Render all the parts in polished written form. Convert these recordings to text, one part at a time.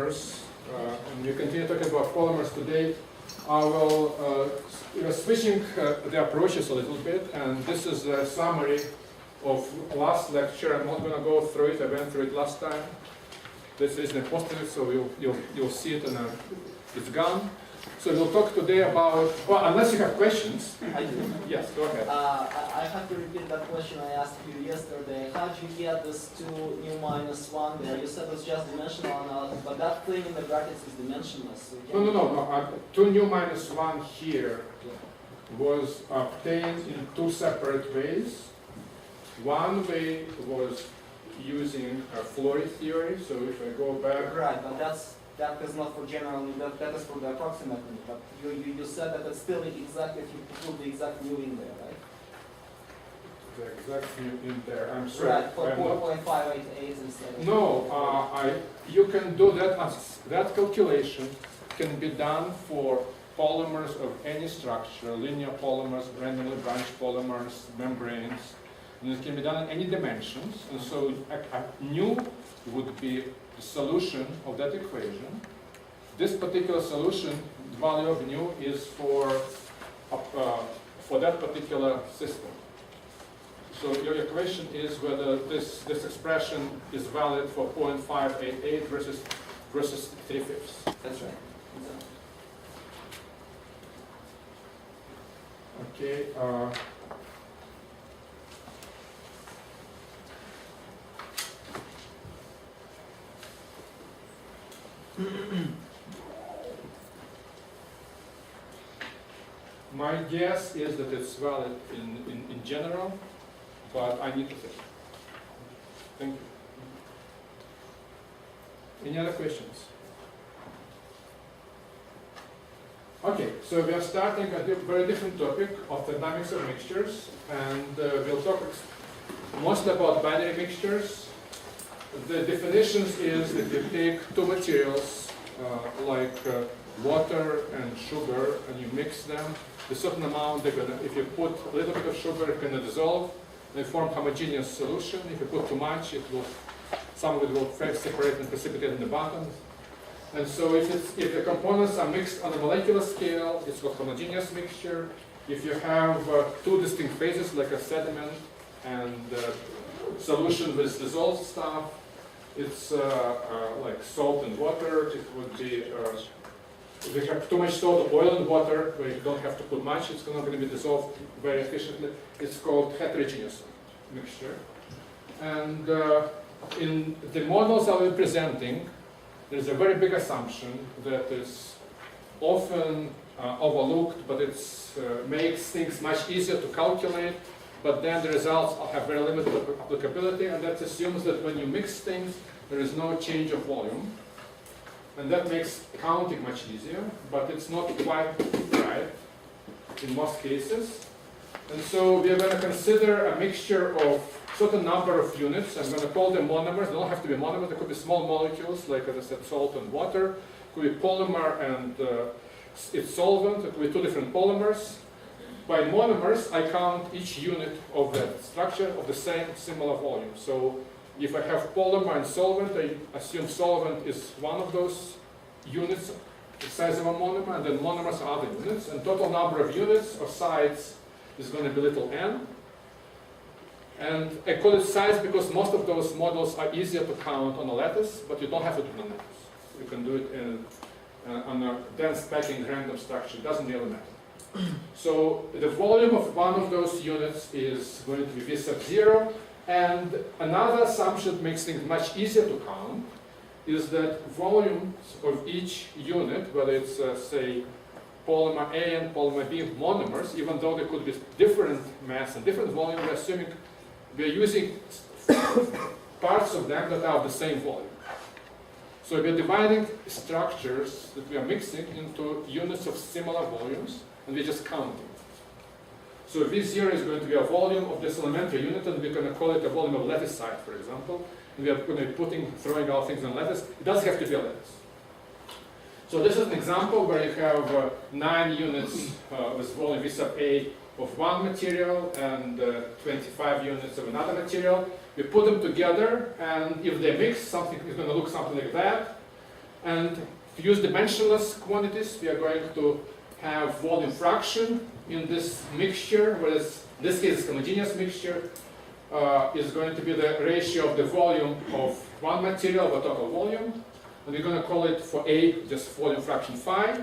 polymers, and we continue talking about polymers today. I will, we are switching the approaches a little bit, and this is a summary of last lecture. I'm not going to go through it. I went through it last time. This is the post-it, so you'll see it, and it's gone. So we'll talk today about, well, unless you have questions. I do. Yes, go ahead. I have to repeat that question I asked you yesterday. How did you get this 2 nu minus 1 there? You said it's just dimensional analysis, but that thing in the brackets is dimensionless. So No. 2 nu minus 1 here was obtained in 2 separate ways. One way was using a Flory theory. So if I go back. Right, but that is not for general, that is for the approximate nu. But you said that it's still exactly, if you put the exact nu in there, right? The exact nu in there. I'm sorry. Right, for 4.588 instead of... No, you can do that. That calculation can be done for polymers of any structure, linear polymers, randomly branched polymers, membranes, and it can be done in any dimensions. And so nu would be the solution of that equation. This particular solution, the value of nu, is for that particular system. So your equation is whether this expression is valid for 0.588 versus 3/5. That's right. Okay. My guess is that it's valid in general, but I need to think. Thank you. Any other questions? Okay, so we are starting a very different topic of the dynamics of mixtures, and we'll talk mostly about binary mixtures. The definitions is that you take 2 materials like water and sugar, and you mix them. A certain amount, they're gonna, if you put a little bit of sugar, it's going to dissolve. They form homogeneous solution. If you put too much, some of it will separate and precipitate in the bottom. And so if the components are mixed on a molecular scale, it's called homogeneous mixture. If you have 2 distinct phases, like a sediment and solution with dissolved stuff, it's like salt and water. It would be, if you have too much salt, oil and water, where you don't have to put much, it's not going to be dissolved very efficiently. It's called heterogeneous mixture. And in the models I'll be presenting, there's a very big assumption that is often overlooked, but it makes things much easier to calculate, but then the results have very limited applicability, and that assumes that when you mix things, there is no change of volume. And that makes counting much easier, but it's not quite right in most cases. And so we are going to consider a mixture of certain number of units. I'm going to call them monomers. They don't have to be monomers. They could be small molecules, like as I said, salt and water. It could be polymer and its solvent. It could be 2 different polymers. By monomers, I count each unit of the structure of the same similar volume. So if I have polymer and solvent, I assume solvent is one of those units, the size of a monomer, and then monomers are other units. And total number of units or sides is going to be little n. And I call it size because most of those models are easier to count on a lattice, but you don't have to do it on a lattice. You can do it on a dense packing random structure. It doesn't really matter. So the volume of one of those units is going to be V sub 0. And another assumption that makes things much easier to count is that volumes of each unit, whether it's, say, polymer A and polymer B monomers, even though they could be different mass and different volume, we're assuming we're using parts of them that are of the same volume. So we're dividing structures that we are mixing into units of similar volumes, and we're just counting. So V0 is going to be a volume of this elementary unit, and we're going to call it a volume of lattice side, for example. And we are going to be throwing out things on lattice. It doesn't have to be a lattice. So this is an example where you have 9 units with volume V sub A of one material and 25 units of another material. We put them together, and if they mix, something is going to look something like that. And And to use dimensionless quantities, we are going to have volume fraction in this mixture, whereas in this case, homogeneous mixture is going to be the ratio of the volume of one material over total volume. And we're going to call it for A just volume fraction phi.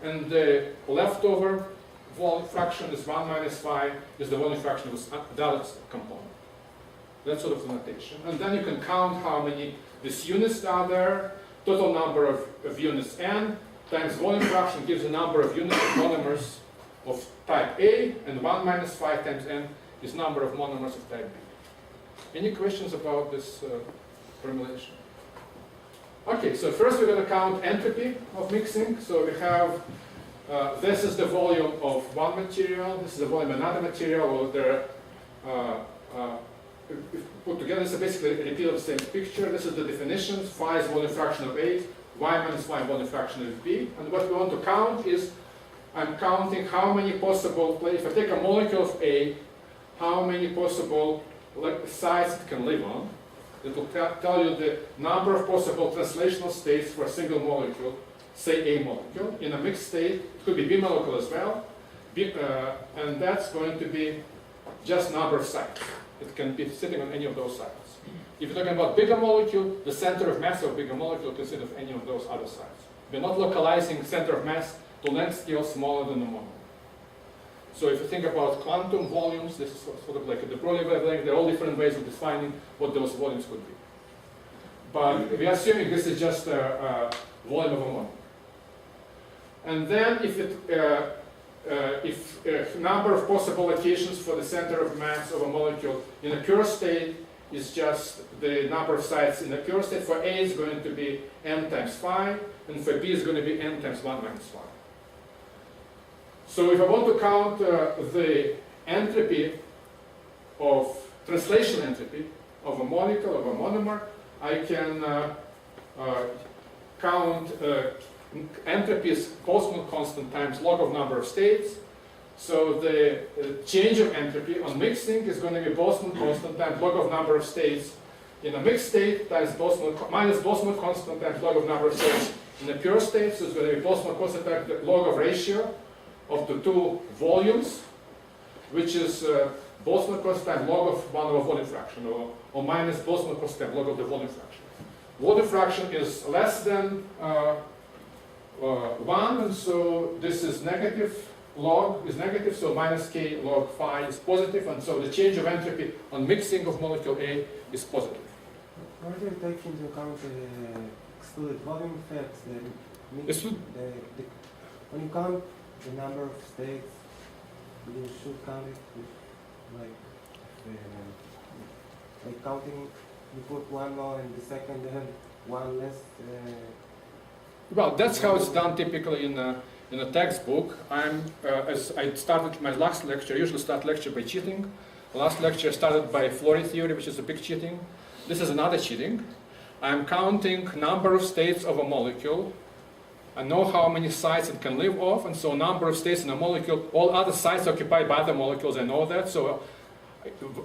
And the leftover volume fraction is 1 minus phi, is the volume fraction of the other component. That's sort of the notation. And then you can count how many these units are there. Total number of units n times volume fraction gives the number of units of monomers of type A, and 1 minus phi times n is number of monomers of type B. Any questions about this formulation? Okay, so first we're going to count entropy of mixing. So we have, this is the volume of one material, this is the volume of another material, or they're put together. So basically a repeat of the same picture. This is the definition. Phi is volume fraction of A, y minus y volume fraction of B. And what we want to count is, I'm counting how many possible, if I take a molecule of A, how many possible sites it can live on. It will tell you the number of possible translational states for a single molecule, say A molecule. In a mixed state, it could be B molecule as well, and that's going to be just number of sites. It can be sitting on any of those sites. If you're talking about bigger molecule, the center of mass of bigger molecule can sit on any of those other sites. We're not localizing center of mass to length scale smaller than the monomer. So if you think about quantum volumes, this is sort of like a de Broglie wavelength. There are all different ways of defining what those volumes could be. But we are assuming this is just a volume of a monomer. And then if number of possible locations for the center of mass of a molecule in a pure state is just the number of sites in the pure state, for A is going to be n times phi, and for B is going to be n times 1 minus phi. So if I want to count the entropy of, translation entropy of a molecule, of a monomer, I can count entropy is Boltzmann constant times log of number of states. So the change of entropy on mixing is going to be Boltzmann constant times log of number of states in a mixed state times minus Boltzmann constant times log of number of states in a pure state. So it's going to be Boltzmann constant times the log of ratio of the two volumes, which is Boltzmann constant times log of 1 over volume fraction, or minus Boltzmann constant times log of the volume fraction. Volume fraction is less than 1, and so this is negative. Log is negative, so minus k log phi is positive, and so the change of entropy on mixing of molecule A is positive. Why do you take into account the excluded volume effects? When you count the number of states, you should count it with, like counting. You put one more in the second, then one less. Well, that's how it's done typically in a textbook. As I started my last lecture, I usually start lecture by cheating. Last lecture started by Flory theory, which is a big cheating. This is another cheating. I'm counting number of states of a molecule. I know how many sites it can live off, and so number of states in a molecule, all other sites occupied by other molecules, I know that, so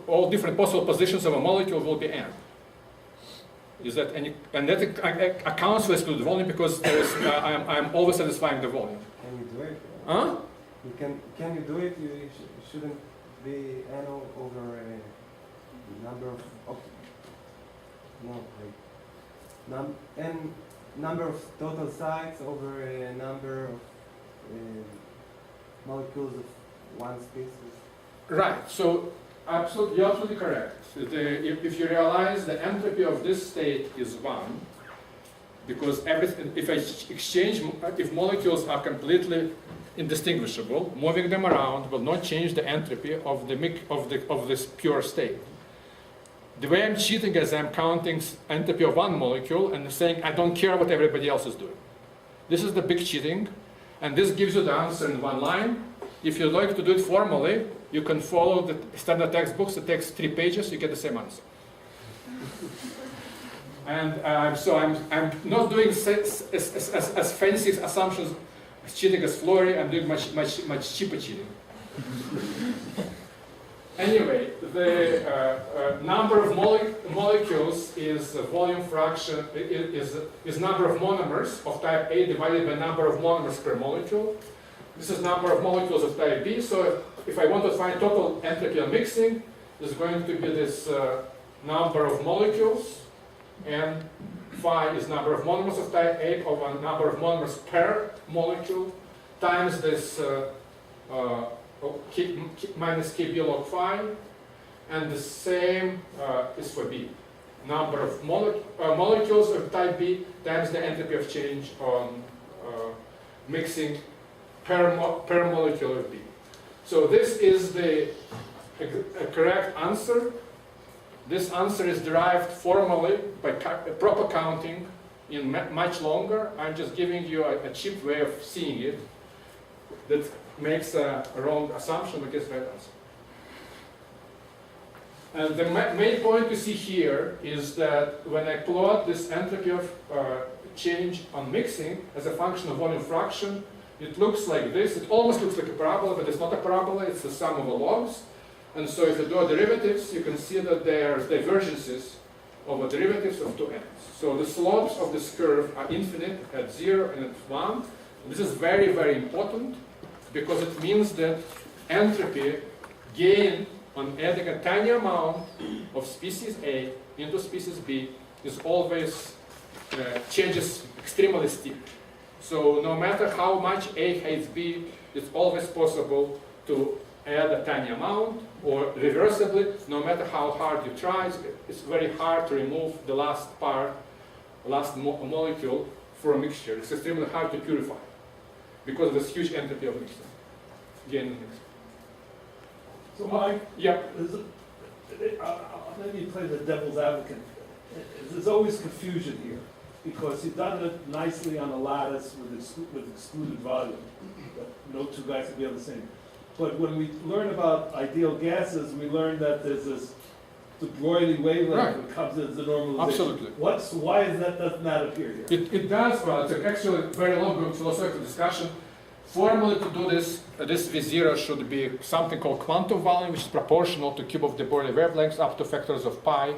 all different possible positions of a molecule will be n. Is that any, and that accounts for excluded volume because there is, I'm always satisfying the volume. Can you do it? Huh? Can you do it? You shouldn't be n over a number of number of total sites over a number of molecules of one species. Right. So you're absolutely correct. If you realize the entropy of this state is 1, because if I exchange, if molecules are completely indistinguishable, moving them around will not change the entropy of this pure state. The way I'm cheating is I'm counting entropy of one molecule and saying I don't care what everybody else is doing. This is the big cheating, and this gives you the answer in one line. If you'd like to do it formally, you can follow the standard textbooks. It takes 3 pages, you get the same answer. And so I'm not doing as fancy assumptions as cheating as Flory. I'm doing much cheaper cheating. Anyway, the number of molecules is volume fraction, is number of monomers of type A divided by number of monomers per molecule. This is number of molecules of type B, so if I want to find total entropy of mixing, there's going to be this number of molecules, and phi is number of monomers of type A over number of monomers per molecule, times this minus kb log phi, and the same is for B. Number of molecules of type B times the entropy of change on mixing per molecule of B. So this is the correct answer. This answer is derived formally by proper counting in much longer. I'm just giving you a cheap way of seeing it that makes a wrong assumption but gets right answer. And the main point to see here is that when I plot this entropy of change on mixing as a function of volume fraction, it looks like this. It almost looks like a parabola, but it's not a parabola, it's the sum of the logs. And so if you do derivatives, you can see that there's divergences over derivatives of 2n's. So the slopes of this curve are infinite at 0 and at 1. This is very, very important because it means that entropy gain on adding a tiny amount of species A into species B is always changes extremely steep. So no matter how much A hates B, it's always possible to add a tiny amount, or reversibly, no matter how hard you try, it's very hard to remove the last part, molecule from a mixture. It's extremely hard to purify because of this huge entropy of mixing. Gain in mixing. So Mike, Yeah. maybe play the devil's advocate. There's always confusion here because you've done it nicely on a lattice with excluded volume. But no two guys can be on the same. But when we learn about ideal gases, we learn that there's this de Broglie wavelength that comes as a normalization. Absolutely. Why is that does not appear here? It does, well, it's actually a very long philosophical discussion. Formally to do this, this V0 should be something called quantum volume, which is proportional to cube of de Broglie wavelengths up to factors of pi.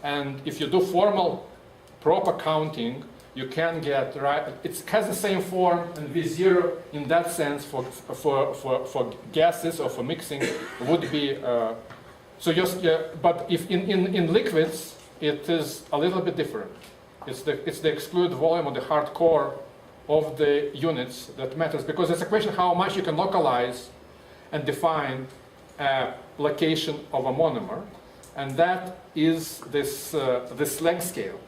And if you do formal proper counting, you can get, right, it has the same form, and V0 in that sense for gases or for mixing would be, so just, yeah, but if in liquids, it is a little bit different. It's the excluded volume of the hard core of the units that matters, because it's a question how much you can localize and define a location of a monomer, and that is this length scale.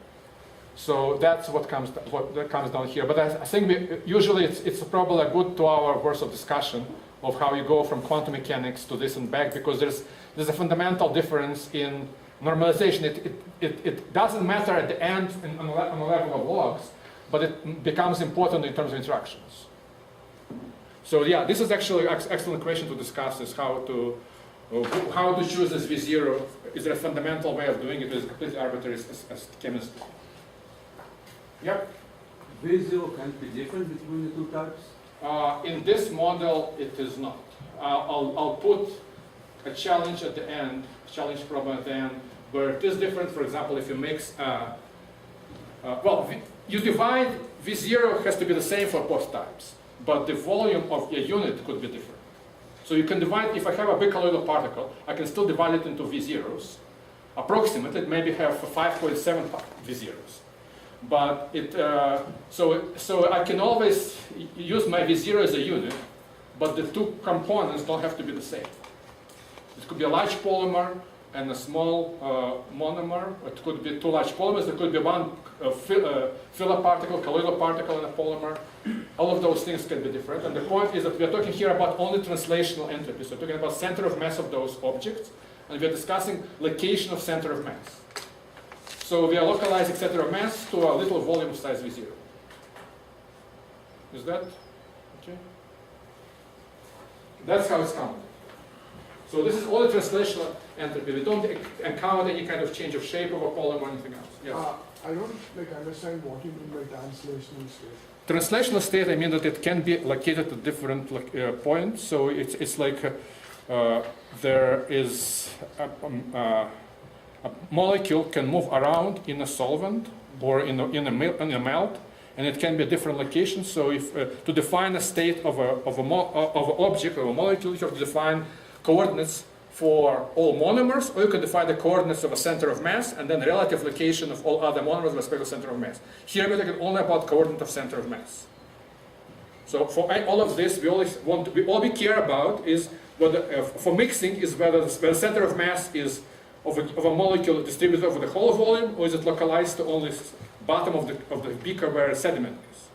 So that's what comes down here. But I think usually it's probably a good 2-hour worth of discussion of how you go from quantum mechanics to this and back, because there's a fundamental difference in normalization. It doesn't matter at the end on the level of logs, but it becomes important in terms of interactions. So yeah, this is actually an excellent question to discuss, is how to choose this V0. Is there a fundamental way of doing it? Is it completely arbitrary as chemists do? Yep. V0 can be different between the two types? In this model, it is not. I'll put a challenge at the end, challenge problem at the end, where it is different. For example, if you mix, you divide, V0 has to be the same for both types, but the volume of a unit could be different. So you can divide, if I have a big colloidal particle, I can still divide it into V0s. Approximately, maybe have 5.7 V0s. But so I can always use my V0 as a unit, but the two components don't have to be the same. It could be a large polymer and a small monomer. It could be two large polymers. There could be one filler particle, colloidal particle, and a polymer. All of those things can be different. And the point is that we are talking here about only translational entropy. So we're talking about center of mass of those objects, and we are discussing location of center of mass. So we are localizing center of mass to a little volume size V0. Is that okay? That's how it's counted. So this is all the translational entropy. We don't encounter any kind of change of shape of a polymer or anything else. Yes? I don't understand what you mean by translational state. Translational state, I mean that it can be located at different points. So it's like there is a molecule can move around in a solvent or in a melt, and it can be a different location. So if to define a state of an object or a molecule, you have to define coordinates for all monomers, or you can define the coordinates of a center of mass and then the relative location of all other monomers with respect to center of mass. Here we're talking only about coordinate of center of mass. So for all of this, all we care about is whether for mixing is whether the center of mass is of a molecule distributed over the whole volume, or is it localized to only bottom of the beaker where sediment is.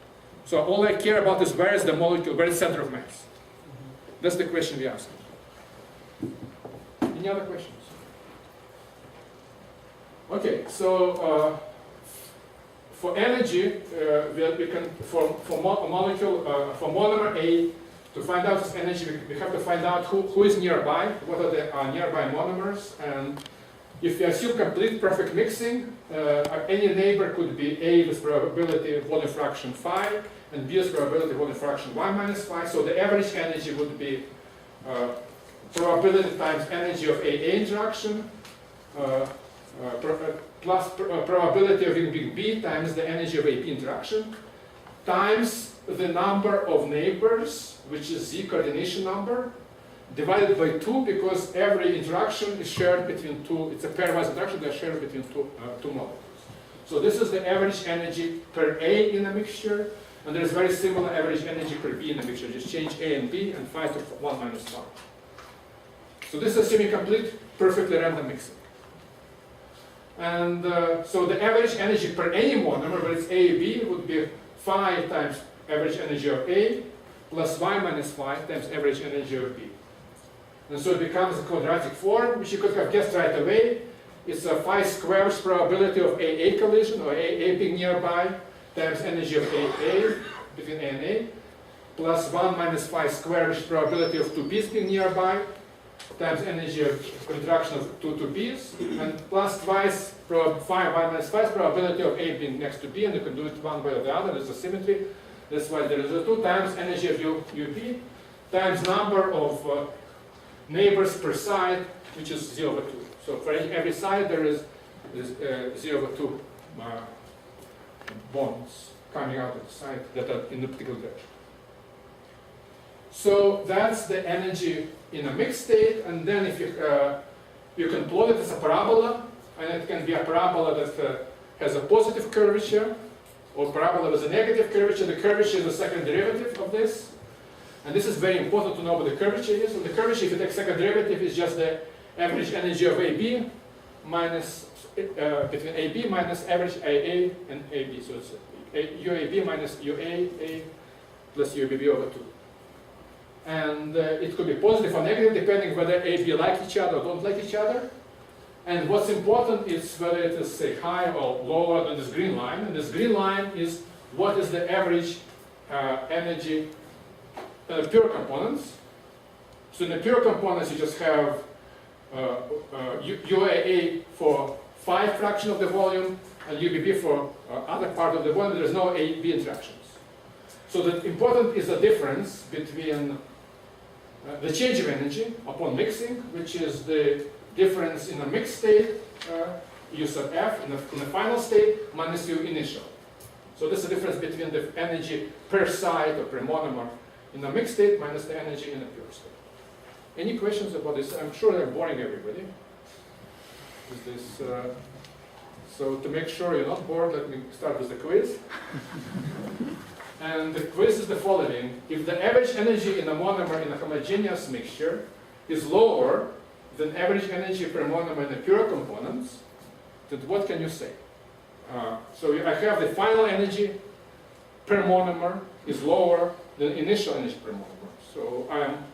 So all I care about is where is the molecule, where is the center of mass. That's the question we ask. Any other questions? Okay, so for energy, we can for monomer A, to find out its energy, we have to find out who is nearby, what are the nearby monomers, and if we assume complete perfect mixing, any neighbor could be A with probability volume fraction phi, and B with probability volume fraction y minus phi, so the average energy would be probability times energy of AA interaction, plus probability of it being B times the energy of AP interaction, times the number of neighbors, which is Z coordination number, divided by 2, because every interaction is shared between two, it's a pairwise interaction that's shared between two molecules. So this is the average energy per A in a mixture, and there is very similar average energy per B in a mixture. Just change A and B and phi to 1 minus phi. So this is semi-complete, perfectly random mixing. And so the average energy per any monomer, whether it's A or B, would be phi times average energy of A plus y minus phi times average energy of B. And so it becomes a quadratic form, which you could have guessed right away. It's a phi squared probability of AA collision, or AA being nearby, times energy of AA, between A and A, plus 1 minus phi squared, which is probability of two B's being nearby, times energy of interaction of two B's, and plus twice phi y minus phi probability of A being next to B, and you can do it one way or the other. There's a symmetry. That's why there is a 2 times energy of UP times number of neighbors per side, which is 0 over 2. So for every side there is 0 over 2 bonds coming out of the side that are in the particular direction. So that's the energy in a mixed state, and then if you can plot it as a parabola, and it can be a parabola that has a positive curvature, or parabola with a negative curvature. The curvature is the second derivative of this. And this is very important to know what the curvature is. So the curvature, if you take second derivative, is just the average energy of AB minus, between AB minus average AA and AB. So it's UAB minus UAA plus UBB over 2. And it could be positive or negative depending whether AB like each other or don't like each other. And what's important is whether it is, say, higher or lower than this green line. And this green line is what is the average energy pure components. So in the pure components, you just have UAA for phi fraction of the volume and UBB for other part of the volume. There's no A-B interactions. So the important is the difference between the change of energy upon mixing, which is the difference in a mixed state, U sub F, in the final state, minus U initial. So this is the difference between the energy per site or per monomer in a mixed state minus the energy in a pure state. Any questions about this? I'm sure they're boring everybody. Is this, so to make sure you're not bored, let me start with the quiz. And the quiz is the following. If the average energy in a monomer in a homogeneous mixture is lower than average energy per monomer in the pure components, then what can you say? So I have the final energy per monomer is lower than initial energy per monomer. So I'm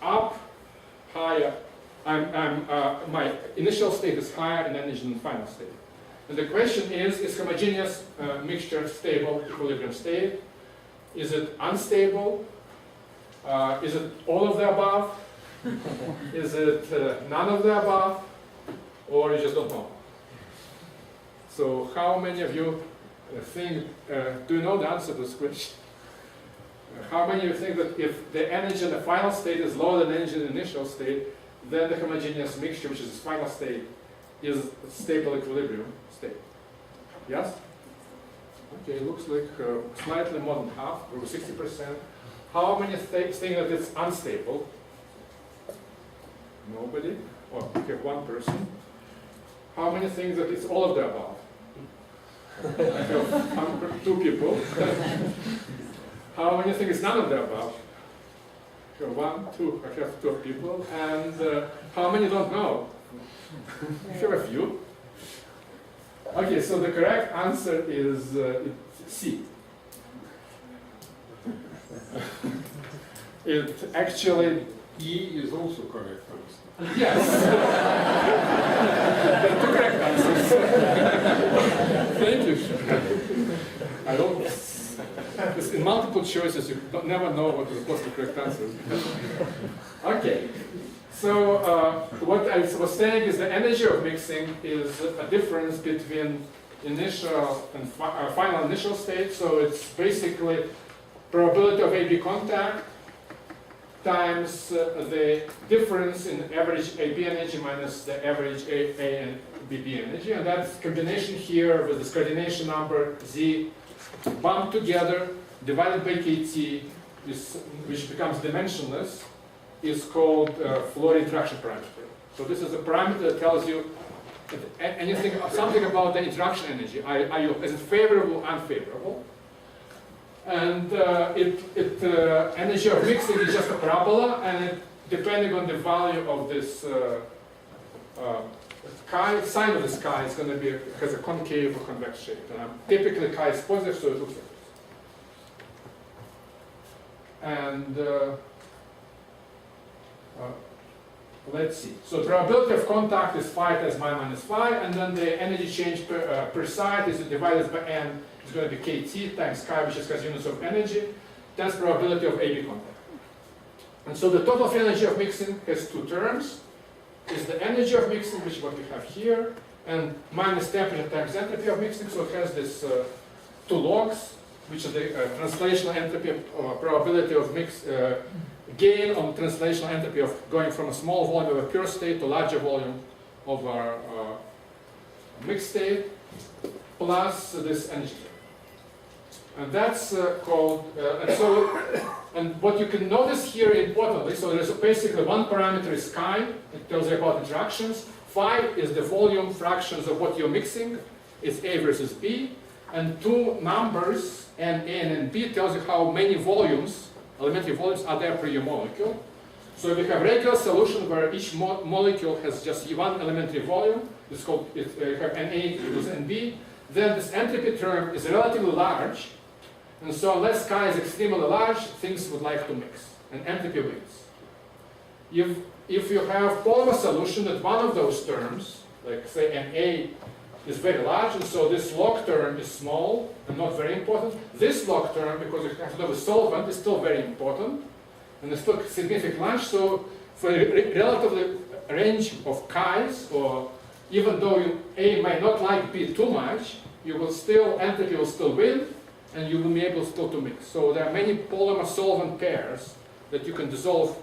up higher. My initial state is higher in energy than the final state. And the question is homogeneous mixture stable equilibrium state? Is it unstable? Is it all of the above? Is it none of the above? Or you just don't know? So how many of you think, do you know the answer to this question? How many of you think that if the energy in the final state is lower than the energy in the initial state, then the homogeneous mixture, which is its final state, is a stable equilibrium state? Yes? Okay, it looks like slightly more than half, over 60%. How many think that it's unstable? Nobody? Or okay, one person. How many think that it's all of the above? I have two people. How many think it's none of the above? I have one, two, I have two people. And how many don't know? I have a few. Okay, so the correct answer is C. It actually, E is also correct answer. yes. The two correct answers. Thank you. I don't. It's in multiple choices, you never know what is the correct answer. Okay. So what I was saying is the energy of mixing is a difference between initial and final initial state. So it's basically probability of AB contact times the difference in average AB energy minus the average A and BB energy. And that combination here with this coordination number Z bumped together divided by KT, which becomes dimensionless, is called flow interaction parameter. So this is a parameter that tells you anything, something about the interaction energy. Is it favorable or unfavorable? And energy of mixing is just a parabola, and depending on the value of this chi, sine of this chi is going to be has a concave or convex shape. Typically, chi is positive, so it looks like this. And let's see. So probability of contact is phi times minus phi, and then the energy change per site is divided by n. It's going to be kT times chi, which has units of energy. That's probability of AB contact. And so the total energy of mixing has two terms. Is the energy of mixing, which is what we have here, and minus temperature times entropy of mixing. So it has this two logs, which is the translational entropy probability of mix gain on translational entropy of going from a small volume of a pure state to larger volume of our mixed state, plus this energy. And that's called, and what you can notice here importantly, so there's basically one parameter is chi, it tells you about interactions. Phi is the volume fractions of what you're mixing, it's A versus B, and two numbers, N, A, and B, tells you how many volumes, elementary volumes, are there per your molecule. So if you have regular solution where each molecule has just one elementary volume, it's called, you have Na equals Nb, then this entropy term is relatively large, and so unless chi is extremely large, things would like to mix, and entropy wins. If you have polymer solution that one of those terms, like say Na is very large, and so this log term is small and not very important. This log term, because it has to do with solvent, is still very important, and it's still significantly large, so for a relatively range of chi's, or even though A might not like B too much, you will still, entropy will still win, and you will be able still to mix. So there are many polymer solvent pairs that you can dissolve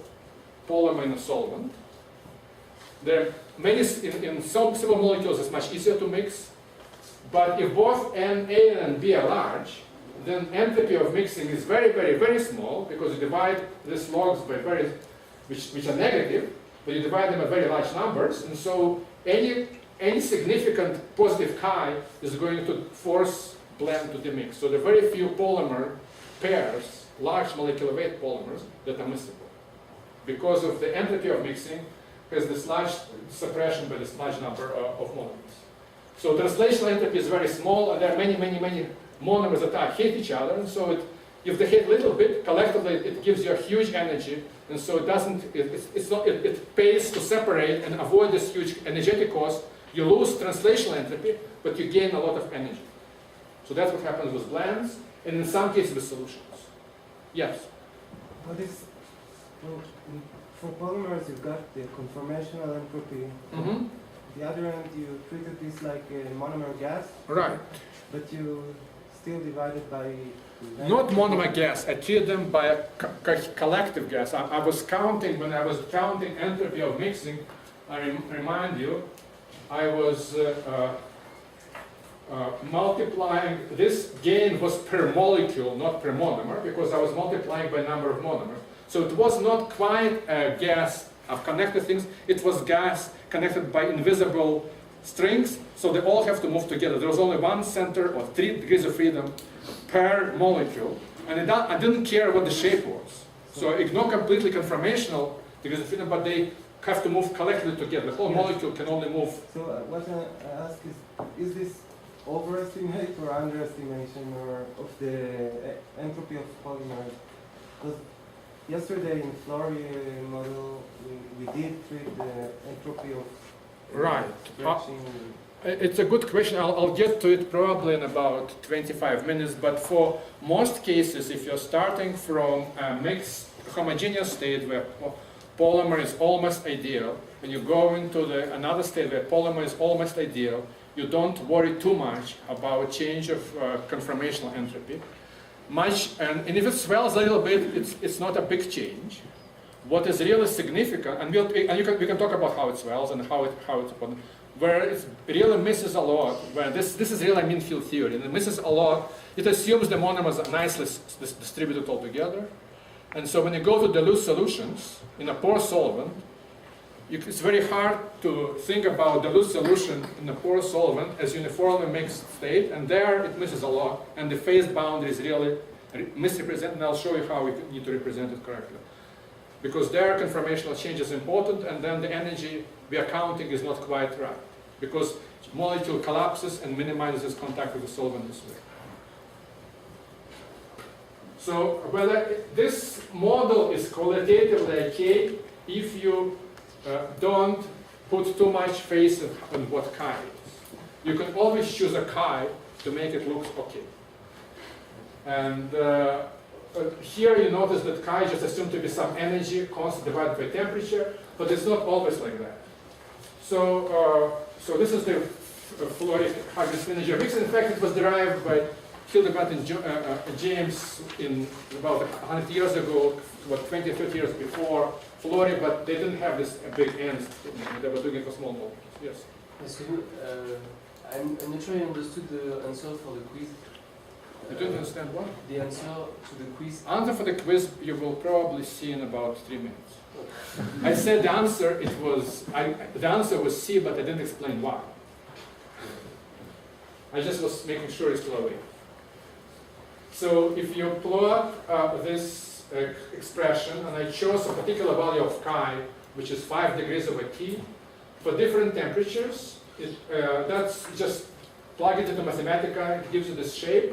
polymer in a solvent. There are many, in some simple molecules it's much easier to mix, but if both Na and B are large, then entropy of mixing is very, very, very small, because you divide these logs by which are negative, but you divide them by very large numbers, and so any significant positive chi is going to force blend to demix. So there are very few polymer pairs, large molecular weight polymers, that are miscible, because of the entropy of mixing has this large suppression by this large number of monomers. So translational entropy is very small, and there are many, many, many monomers that hate each other, and so if they hate a little bit, collectively it gives you a huge energy, and so it pays to separate and avoid this huge energetic cost. You lose translational entropy, but you gain a lot of energy. So that's what happens with blends, and in some cases with solutions. Yes? What is, well, for polymers, you've got the conformational entropy. Mm-hmm. The other end, you treated this like a monomer gas, Right. but you still divided by... Not monomer gas, I treat them by a collective gas. I was counting, when I was counting entropy of mixing, I remind you, I was multiplying, this gain was per molecule, not per monomer, because I was multiplying by number of monomers. So it was not quite a gas of connected things, it was gas connected by invisible strings, so they all have to move together. There was only one center or 3 degrees of freedom per molecule, and I didn't care what the shape was. So ignore completely conformational degrees of freedom, but they have to move collectively together. The whole molecule can only move. So what I ask is this overestimate or underestimation or of the entropy of polymers? Because yesterday in Flory model, we did treat the entropy of Right. stretching. It's a good question. I'll get to it probably in about 25 minutes, but for most cases, if you're starting from a mixed homogeneous state where polymer is almost ideal, when you go into another state where polymer is almost ideal, you don't worry too much about change of conformational entropy. And if it swells a little bit, it's not a big change. What is really significant, and we can talk about how it swells and how it's where it really misses a lot, where this is really mean field theory, and it misses a lot, it assumes the monomers are nicely distributed altogether. And so when you go to dilute solutions in a porous solvent, it's very hard to think about dilute solution in a porous solvent as uniformly mixed state, and there it misses a lot, and the phase boundary is really misrepresented, and I'll show you how we need to represent it correctly. Because their conformational change is important, and then the energy we are counting is not quite right. Because molecule collapses and minimizes contact with the solvent this way. So whether this model is qualitatively okay if you don't put too much faith in what chi is. You can always choose a chi to make it look okay. And here you notice that chi is just assumed to be some energy constant divided by temperature, but it's not always like that. So, so this is the Flory Huggins energy of mixing. In fact, it was derived by Hildebrandt and James in about 100 years ago, what 20, 30 years before Flory, but they didn't have this big ends. They were doing it for small molecules. Yes. Excuse me, I'm not sure I understood the answer for the quiz. You didn't understand what? The answer to the quiz. Answer for the quiz you will probably see in about 3 minutes. I said the answer, the answer was C, but I didn't explain why. I just was making sure it's still awake. So if you plot this expression, and I chose a particular value of chi, which is 5 degrees over T, for different temperatures, that's just plug it into Mathematica, it gives you this shape.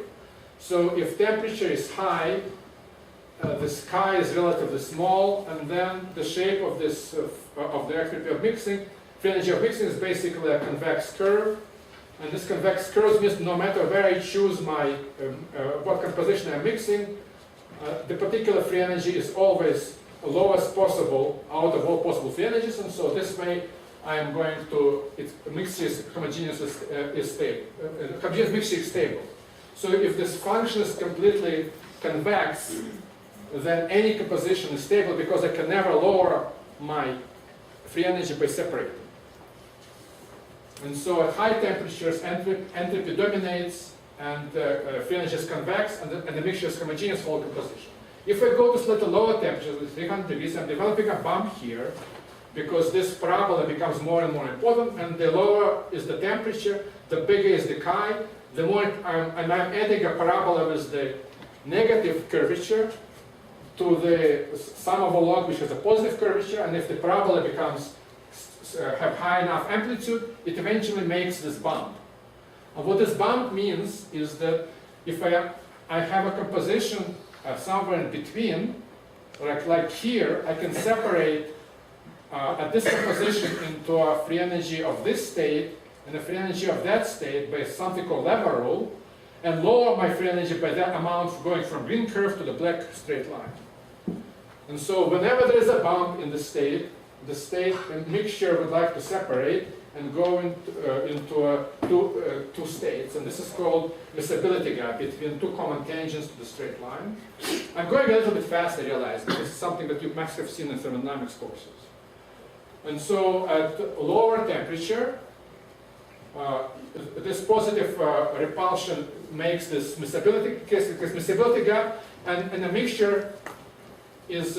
So if temperature is high, this chi is relatively small, and then the shape of this of the entropy of mixing, free energy of mixing is basically a convex curve, and this convex curve means no matter where I choose my what composition I'm mixing, the particular free energy is always the lowest possible out of all possible free energies, and so this way I am going to mixture is homogeneous is stable. Homogeneous mixture is stable. So if this function is completely convex, then any composition is stable because I can never lower my free energy by separating. And so at high temperatures, entropy dominates, and free energy is convex, and the mixture is homogeneous whole composition. If I go to slightly lower temperatures, with 300 degrees, I'm developing a bump here, because this parabola becomes more and more important, and the lower is the temperature, the bigger is the chi, the more I'm adding a parabola with the negative curvature to the sum of a log which has a positive curvature, and if the parabola becomes have high enough amplitude, it eventually makes this bump. And what this bump means is that if I have a composition somewhere in between, like here, I can separate at this composition into a free energy of this state and a free energy of that state by something called Lever rule, and lower my free energy by that amount going from green curve to the black straight line. And so whenever there is a bump in the state and mixture would like to separate, and go into two states. And this is called miscibility gap between two common tangents to the straight line. I'm going a little bit fast, I realize. This is something that you must have seen in thermodynamics courses. And so at lower temperature, this positive repulsion makes this miscibility gap, and the mixture is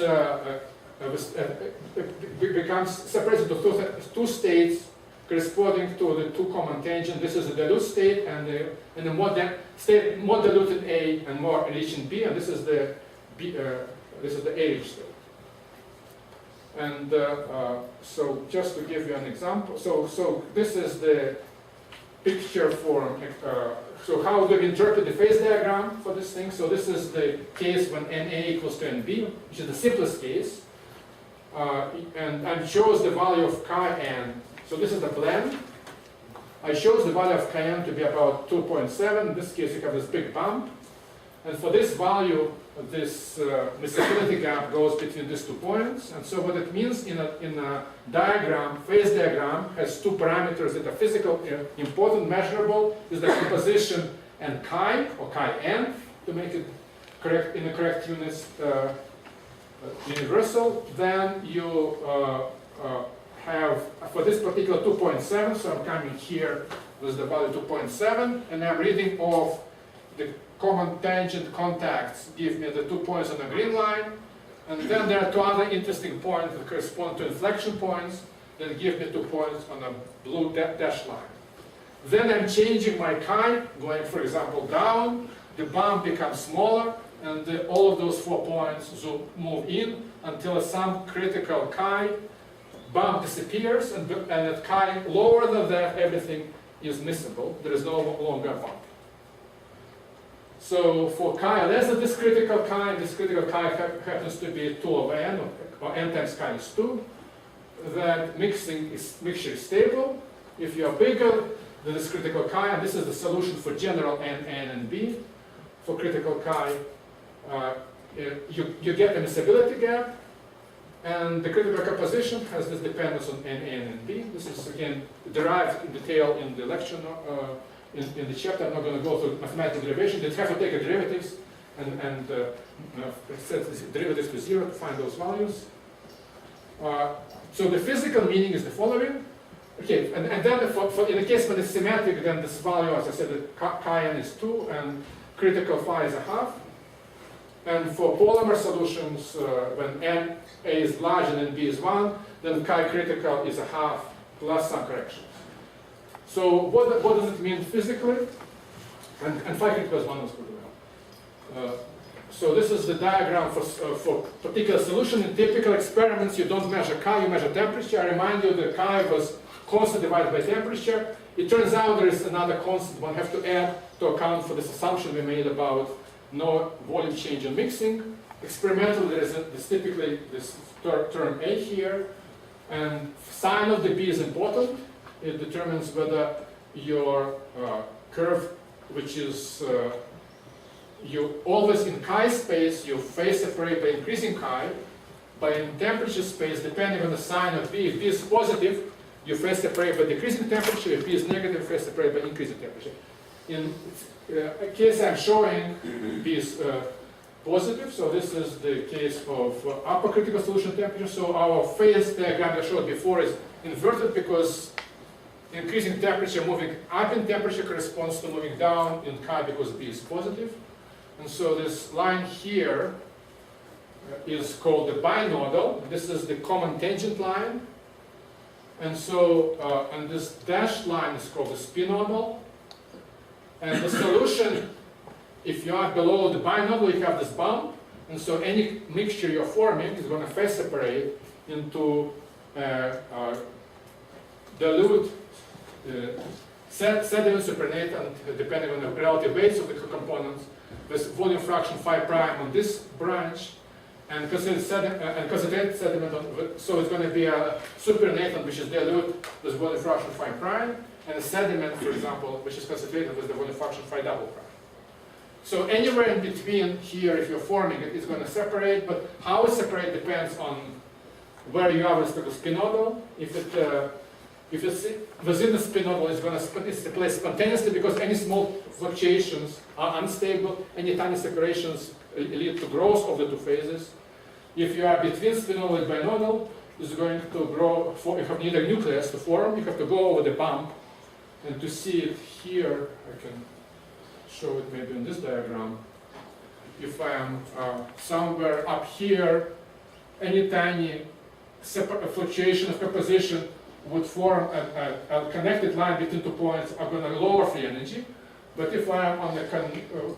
becomes separated into two states corresponding to the two common tangents. This is the dilute state and the more diluted A and more enriched in B, and this is the A rich state. And so just to give you an example, so this is the picture for, so how do we interpret the phase diagram for this thing? So this is the case when NA equals to NB, which is the simplest case. And I chose the value of Kn. So this is the blend. I chose the value of Kn to be about 2.7. In this case, you have this big bump. And for this value, this miscibility gap goes between these 2 points. And so what it means in a diagram, phase diagram, has two parameters that are physical, important, measurable, is the composition and chi, or Kn, to make it correct in the correct units universal. Then you have, for this particular 2.7, so I'm coming here with the value 2.7, and I'm reading off the common tangent contacts give me the 2 points on the green line, and then there are two other interesting points that correspond to inflection points that give me 2 points on the blue dashed line. Then I'm changing my chi, going, for example, down, the bump becomes smaller, and all of those 4 points move in until some critical chi bump disappears, and at chi lower than that, everything is miscible. There is no longer a bump. So for chi less than this critical chi happens to be 2 of n, or n times chi is 2, that mixture is stable. If you are bigger than this critical chi, and this is the solution for general n, and b, for critical chi, you get a miscibility gap, and the critical composition has this dependence on n, and b. This is again derived in detail in the lecture. In the chapter, I'm not going to go through mathematical derivation. You have to take a derivatives and set the derivatives to 0 to find those values. So the physical meaning is the following. Okay, and then in the case when it's symmetric, then this value, as I said, the chi n is 2 and critical phi is 1/2. And for polymer solutions, when n a is larger than b is 1, then chi critical is 1/2 plus some corrections. So what does it mean physically? And phi critical is 1 as well. So this is the diagram for particular solution. In typical experiments, you don't measure chi, you measure temperature. I remind you that chi was constant divided by temperature. It turns out there is another constant one have to add to account for this assumption we made about no volume change in mixing. Experimentally, there is typically this term A here, and sign of the B is important. It determines whether your curve, which is you always in chi space, you phase separate by increasing chi, but in temperature space, depending on the sign of B, if B is positive, you phase separate by decreasing temperature, if B is negative, phase separate by increasing temperature. In a case I'm showing, B is positive, so this is the case of upper critical solution temperature. So our phase diagram I showed before is inverted because increasing temperature, moving up in temperature corresponds to moving down in chi because B is positive. And so this line here is called the binodal. This is the common tangent line. And so, and this dashed line is called the spinodal. And the solution, if you are below the binodal, you have this bump. And so any mixture you're forming is going to phase separate into dilute sediment supernatant, depending on the relative weights of the components, with volume fraction phi prime on this branch, and concentrated sediment on, so it's going to be a supernatant which is dilute with volume fraction phi prime, and a sediment, for example, which is concentrated with the volume fraction phi double prime. So anywhere in between here, if you're forming it, it's going to separate, but how it separates depends on where you are with the spinodal. If it If it's within the spin orbital, it's going to display spontaneously because any small fluctuations are unstable, any tiny separations lead to growth of the two phases. If you are between spin orbital and binodal, it's going to grow, you have neither nucleus to form, you have to go over the bump. And to see it here, I can show it maybe in this diagram. If I am somewhere up here, any tiny fluctuation of composition would form a connected line between 2 points are going to lower free energy. But if I am on the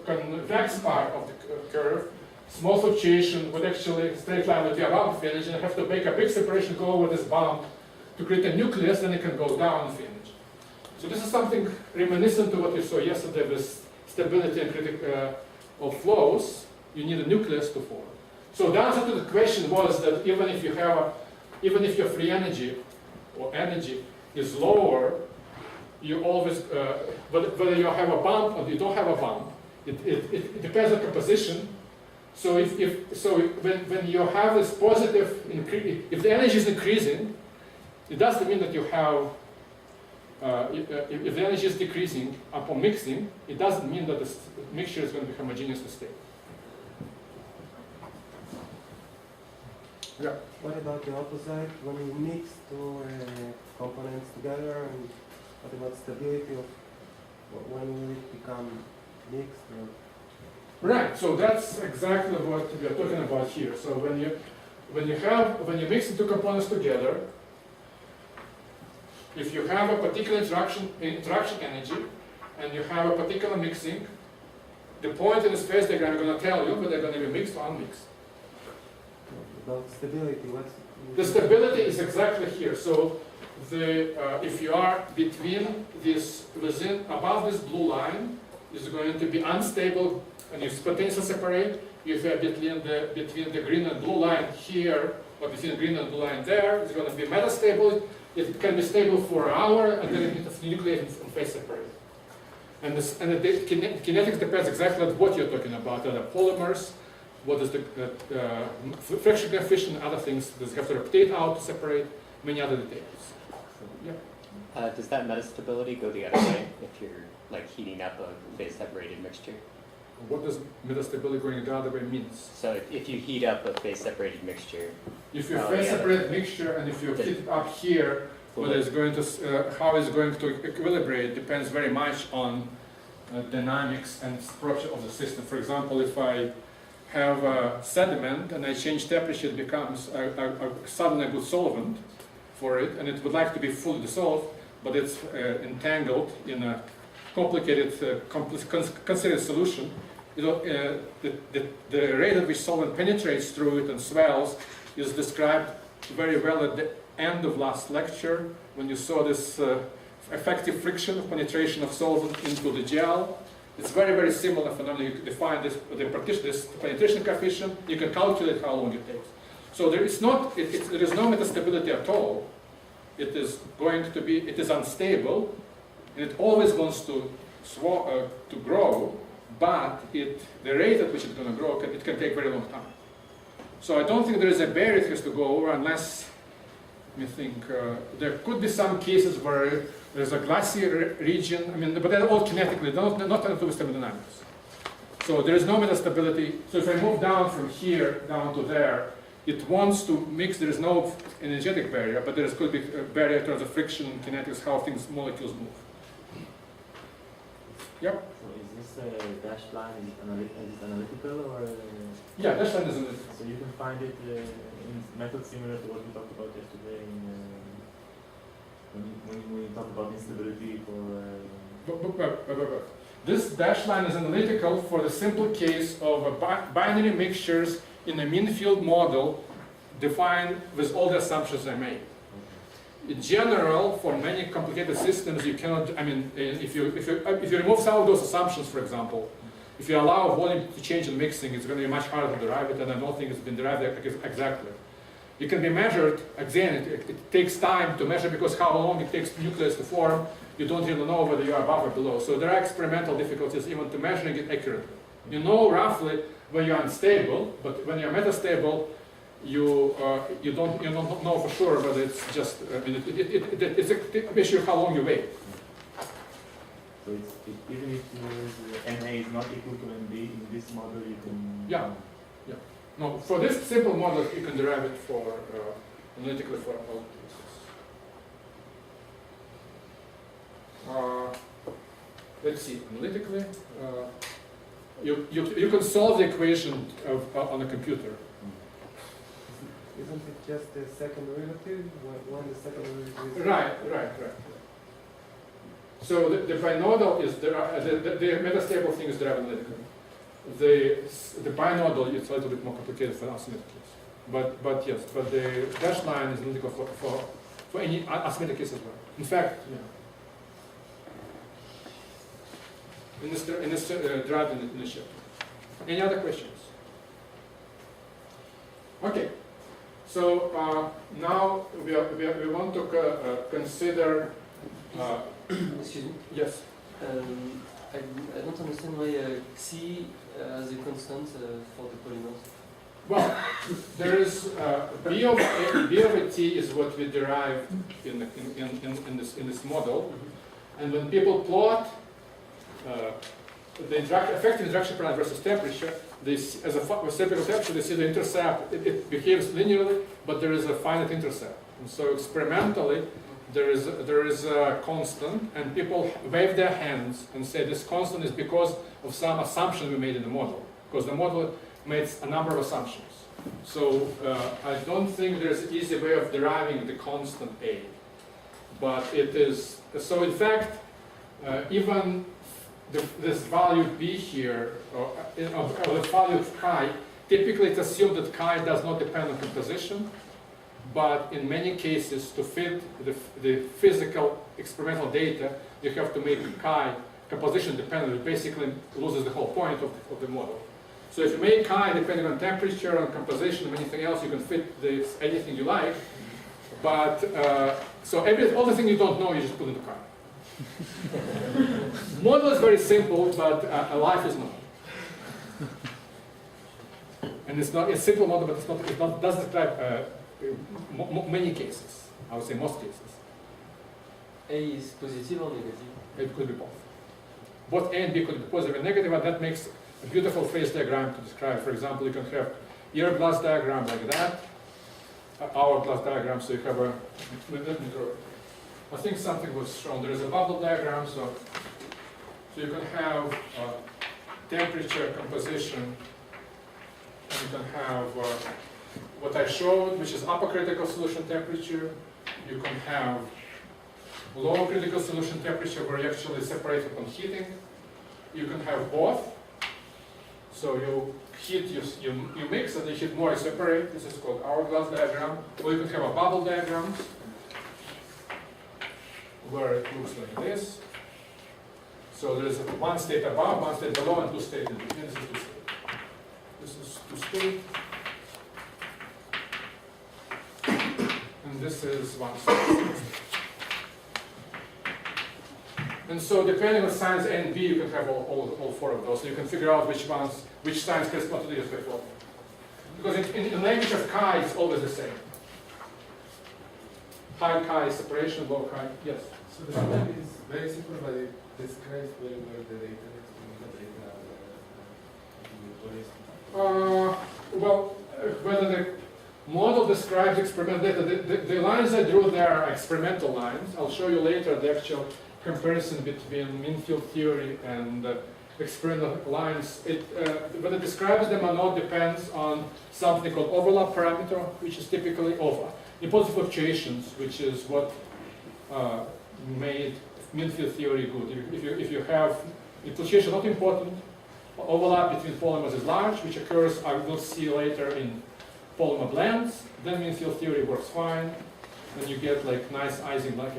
convex part of the curve, small fluctuation would actually, straight line would be above free energy, and I have to make a big separation, go over this bump to create a nucleus, then it can go down in free energy. So this is something reminiscent to what we saw yesterday with stability and of flows. You need a nucleus to form. So the answer to the question was that even if your free energy or energy is lower, you always, whether you have a bump or you don't have a bump, it depends on composition. So when you have this positive increase, if the energy is increasing, it doesn't mean that you have. If the energy is decreasing upon mixing, it doesn't mean that the mixture is going to be homogeneously stable. Yeah. What about the opposite, when you mix two components together, and what about stability of when will it become mixed? Or? Right. So that's exactly what we are talking about here. So when you mix the two components together, if you have a particular interaction energy and you have a particular mixing, the point in the space diagram is going to tell you whether they're going to be mixed or unmixed. About stability, what's The stability is exactly here. So if you are between this, above this blue line, is going to be unstable and you spontaneously separate. If you are between the green and blue line here, or between the green and blue line there, it's going to be metastable. It can be stable for an hour, and then it nucleate and phase separate. And the kinetics depends exactly on what you're talking about. Are the polymers? What is the friction coefficient? And other things. Does it have to rotate out to separate? Many other details. Yeah. Does that metastability go the other way if you're like heating up a phase separated mixture? What does metastability going the other way means? So if you heat up a phase separated mixture, If you phase separate mixture and if you heat it up here, whether it's going to how it's going to equilibrate depends very much on dynamics and structure of the system. For example, if I have a sediment and I change temperature, it becomes suddenly a good solvent for it, and it would like to be fully dissolved, but it's entangled in a complicated, considered solution. You know, the rate at which solvent penetrates through it and swells is described very well at the end of last lecture when you saw this effective friction of penetration of solvent into the gel. It's very, very similar phenomenon. You define this penetration coefficient. You can calculate how long it takes. So there is no metastability at all. It is going to be, it is unstable, and it always wants to grow, but the rate at which it's going to grow, it can take very long time. So I don't think there is a barrier it has to go over unless, I think, there could be some cases where there's a glassy region, I mean, but they're all kinetically, not to with thermodynamics. So there is no metastability. So if I move down from here down to there, it wants to mix, there is no energetic barrier, but there could be a barrier in terms of friction and kinetics, how molecules move. Yep. So is this dashed line, is it analytical or? Yeah, dashed line is analytical. So you can find it in methods similar to what we talked about yesterday when you talk about instability for. This dashed line is analytical for the simple case of binary mixtures in a mean field model defined with all the assumptions I made. In general, for many complicated systems, you cannot, I mean, if you remove some of those assumptions, for example, if you allow volume to change in mixing, it's going to be much harder to derive it, and I don't think it's been derived exactly. It can be measured, again, it takes time to measure because how long it takes nucleus to form, you don't really know whether you are above or below. So there are experimental difficulties even to measuring it accurately. You know roughly when you're unstable, but when you're metastable, you don't know for sure whether it's just it's a issue of how long you wait. So even if NA is not equal to NB in this model, you can. Yeah. No, for this simple model, you can derive it for analytically for all cases. Let's see, analytically, you can solve the equation on a computer. Isn't it just the second derivative? When the second derivative is... Right. So the binodal is the metastable thing is derived analytically. The binodal is a little bit more complicated for asymmetric case. But the dashed line is analytical for any asymmetric case as well. In fact, in this derived in the chapter. Any other questions? Okay. So now we want to consider. Excuse me. Yes. I don't understand why xi as a constant for the polymers. Well, there is b of a t is what we derive in this model, and when people plot the effective interaction parameter versus temperature, this as a reciprocal temperature, they see the intercept. It behaves linearly, but there is a finite intercept, and so experimentally. There is a constant, and people wave their hands and say this constant is because of some assumption we made in the model, because the model makes a number of assumptions. So I don't think there's an easy way of deriving the constant A, but it is, so in fact, even this value B here, or the value of chi, typically it's assumed that chi does not depend on composition. But in many cases, to fit the physical experimental data, you have to make chi composition dependent. It basically loses the whole point of the model. So if you make chi depending on temperature, on composition, and anything else, you can fit this anything you like. But so all the things you don't know, you just put into chi. Model is very simple, but life is not. And it's not a simple model, but it doesn't describe. Many cases, I would say most cases. A is positive or negative? It could be both. Both A and B could be positive and negative, and that makes a beautiful phase diagram to describe. For example, you can have hourglass diagram like that, hourglass diagram, so you have a, let me draw it. I think something was shown. There is a bubble diagram, so you can have temperature, composition, and you can have what I showed, which is upper critical solution temperature. You can have lower critical solution temperature where you actually separate upon heating. You can have both. So you heat, you mix, and you heat more, you separate. This is called hourglass diagram. Or you can have a bubble diagram where it looks like this. So there is one state above, one state below, and two states in between. This is two state. This is two state. And this is one state. And so depending on signs A and B, you can have all four of those. So you can figure out which signs correspond to the respective formula. Because in the language of chi, it's always the same. High chi is separation, low chi, yes. So the step is very simple, but it describes very well the data well, whether the model describes experimental data, the lines I drew there are experimental lines. I'll show you later the actual comparison between mean field theory and experimental lines. Whether it describes them or not depends on something called overlap parameter, which is typically over impulsive fluctuations, which is what made mean field theory good. If you have fluctuation not important, overlap between polymers is large, which occurs, I will see later, in polymer blends, then mean field theory works fine, and you get like nice Ising-like,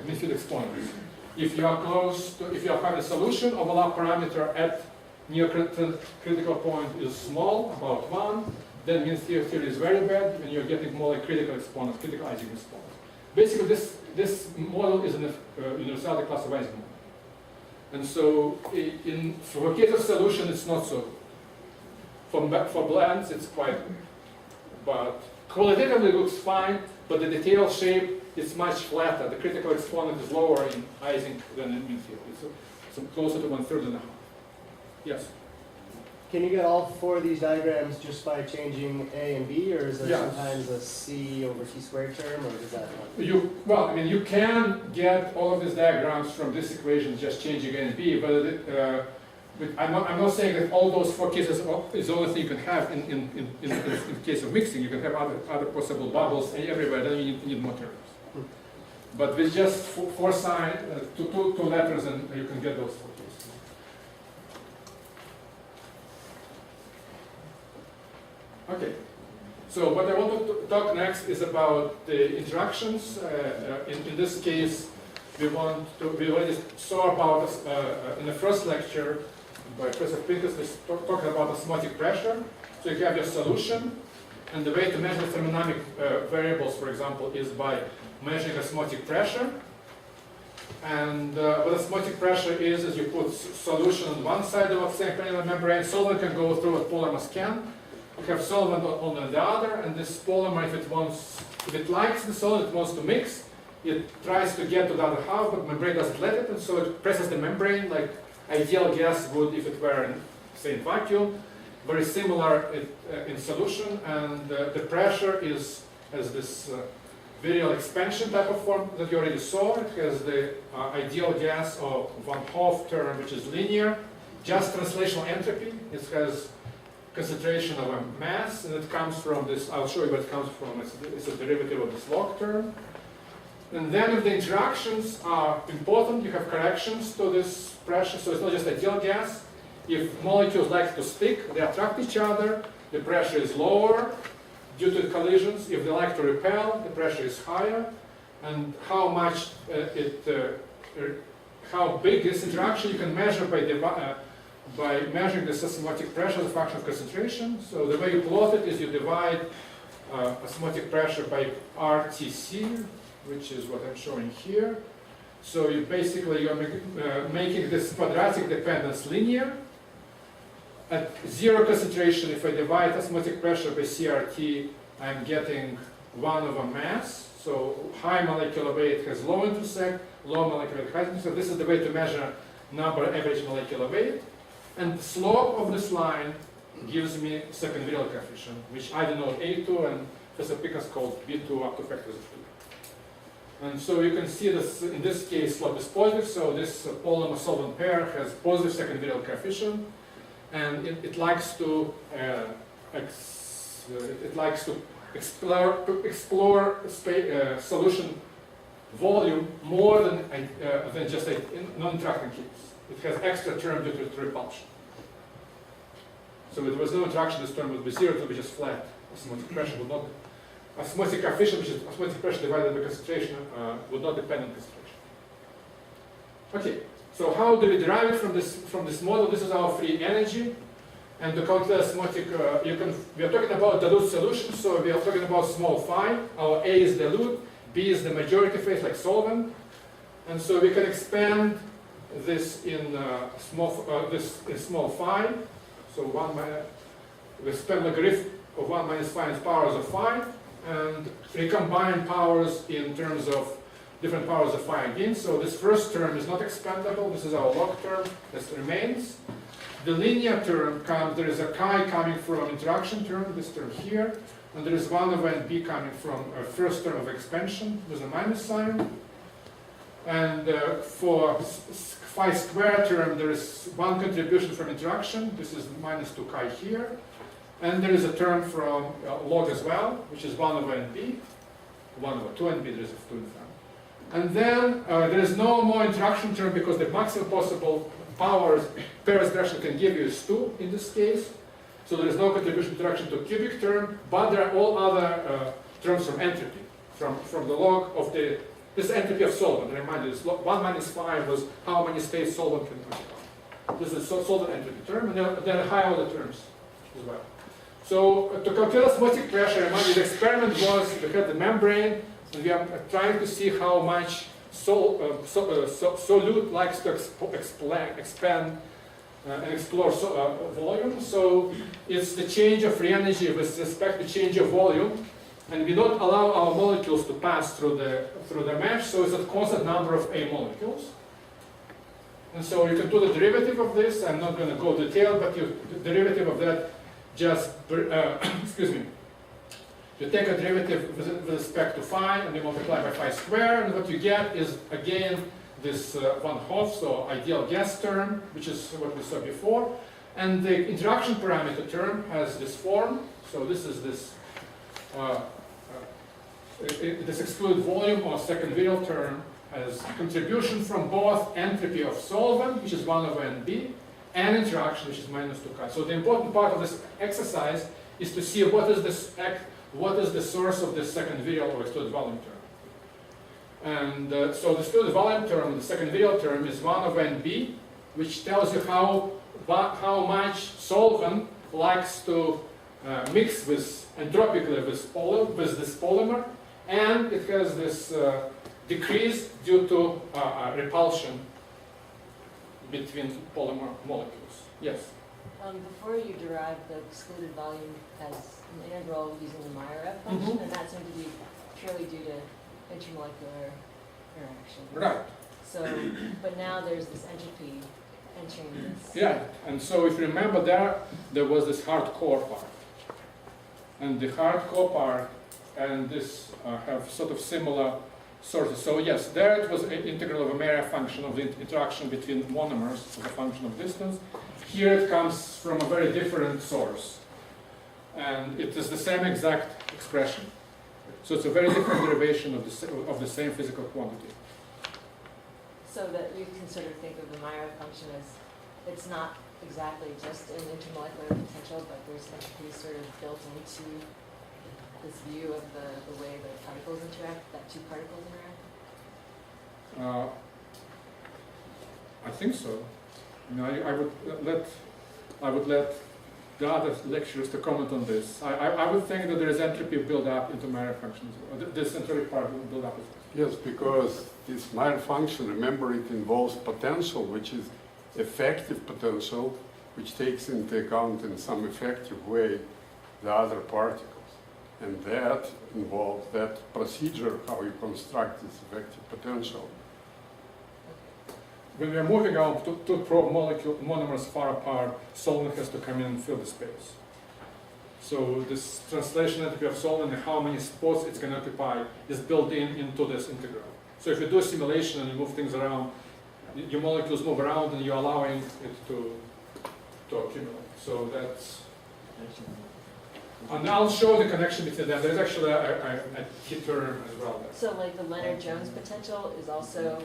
mean field exponents. If you are close to, if you have a solution, overlap parameter at near critical point is small, about 1, then mean field theory is very bad, and you're getting more like critical exponents, critical Ising exponents. Basically, this model is an universality class of Ising model. And so, for a case of solution, it's not so good. For blends, it's quite good. but qualitatively it looks fine, but the detail shape is much flatter. The critical exponent is lower in Ising than in Minfield. It's closer to 1/3.5. Yes? Can you get all four of these diagrams just by changing A and B, or is there Yes. sometimes a C over T squared term, or does that not? Well, I mean, you can get all of these diagrams from this equation, just changing A and B, but I'm not saying that all those four cases is the only thing you can have in case of mixing. You can have other possible bubbles everywhere, then you need more terms. But with just four sign, two letters, and you can get those four cases. Okay, so what I want to talk next is about the interactions. In this case, we already saw about in the first lecture by Professor Pincus, we talked about osmotic pressure. So you have your solution, and the way to measure thermodynamic variables, for example, is by measuring osmotic pressure. And what osmotic pressure is you put solution on one side of the same granular membrane. Solvent can go through what polymers can. You have solvent on the other, and this polymer, if it likes the solid, it wants to mix, it tries to get to the other half, but membrane doesn't let it, and so it presses the membrane like ideal gas would if it were in, say, in vacuum. Very similar in solution, and the pressure has this virial expansion type of form that you already saw. It has the ideal gas of 1/2 term, which is linear, just translational entropy. It has concentration of a mass, and it comes from this, I'll show you where it comes from. It's a derivative of this log term. And then if the interactions are important, you have corrections to this pressure, so it's not just ideal gas. If molecules like to stick, they attract each other, the pressure is lower due to collisions. If they like to repel, the pressure is higher. And how much how big this interaction you can measure by measuring the osmotic pressure as a function of concentration. So the way you plot it is you divide osmotic pressure by RTC, which is what I'm showing here. So you basically you're making this quadratic dependence linear. At zero concentration, if I divide osmotic pressure by CRT, I'm getting 1 mass. So high molecular weight has low intersect, low molecular weight high intersect. This is the way to measure number average molecular weight. And the slope of this line gives me second virial coefficient, which I denote A2 and Professor Pincus called B2 up to factors of 2. And so you can see this, in this case, slope is positive, so this polymer solvent pair has positive second virial coefficient, and it likes to explore solution volume more than just a non-interacting case. It has extra term due to repulsion. So if there was no interaction, this term would be 0, it would be just flat. Osmotic pressure would not. Osmotic coefficient, which is osmotic pressure divided by concentration, would not depend on concentration. Okay, so how do we derive it from this model? This is our free energy. And to calculate osmotic, we are talking about dilute solution, so we are talking about small phi. Our A is dilute, B is the majority phase, like solvent. And so we can expand this in small phi. So we expand logarithm of 1 minus phi in powers of phi, and recombine powers in terms of different powers of phi again. So this first term is not expandable. This is our log term that remains. The linear term comes, there is a chi coming from interaction term, this term here, and there is 1/NB coming from a first term of expansion with a minus sign. And for phi square term, there is one contribution from interaction. This is minus 2 chi here. And there is a term from log as well, which is 1/NB. 1/2NB, there is a 2 in front. And then there is no more interaction term because the maximum possible powers Perez direction can give you is 2 in this case. So there is no contribution interaction to cubic term, but there are all other terms from entropy, from the log of this entropy of solvent. Remind you, this 1 minus 5 was how many states solvent can occupy. This is solvent entropy term, and there are high order terms as well. So to calculate osmotic pressure, remind you, the experiment was we had the membrane, and we are trying to see how much solute likes to expand and explore volume. So it's the change of free energy with respect to change of volume, and we don't allow our molecules to pass through the mesh, so it's a constant number of A molecules. And so you can do the derivative of this. I'm not going to go detail, but the derivative of that just, excuse me, you take a derivative with respect to phi, and you multiply by phi squared, and what you get is, again, this 1/2, so ideal gas term, which is what we saw before. And the interaction parameter term has this form. So this is this this excluded volume or second virial term has contribution from both entropy of solvent, which is 1/NB, and interaction, which is -2 chi. So the important part of this exercise is to see what is the source of this second virial or excluded volume term. And so the excluded volume term, the second virial term, is 1/NB, which tells you how much solvent likes to mix with entropically with this polymer, and it has this decrease due to repulsion between polymer molecules. Yes? Before you derived the excluded volume as an integral using the Meyer-F function, and that seemed to be purely due to intermolecular interaction. Right. So, but now there's this entropy entering this. Yeah, and so if you remember there was this hardcore part. And the hardcore part and this have sort of similar sources. So yes, there it was an integral of a Meyer function of the interaction between monomers as a function of distance. Here it comes from a very different source. And it is the same exact expression. So it's a very different derivation of the same physical quantity. So that you can sort of think of the Meyer function as it's not exactly just an intermolecular potential, but there's entropy sort of built into this view of the way the particles interact, that two particles interact? I think so. I would let the other lecturers to comment on this. I would think that there is entropy built up into Meyer functions. This entropy part will build up as well. Yes, because this Meyer function, remember, it involves potential, which is effective potential, which takes into account in some effective way the other particles. And that involves that procedure, how you construct this effective potential. When we are moving our two monomers far apart, solvent has to come in and fill the space. So this translation entropy of solvent and how many spots it's going to occupy is built into this integral. So if you do a simulation and you move things around, your molecules move around and you're allowing it to accumulate. So that's... And I'll show the connection between them. There's actually a key term as well there. So like the Leonard-Jones potential is also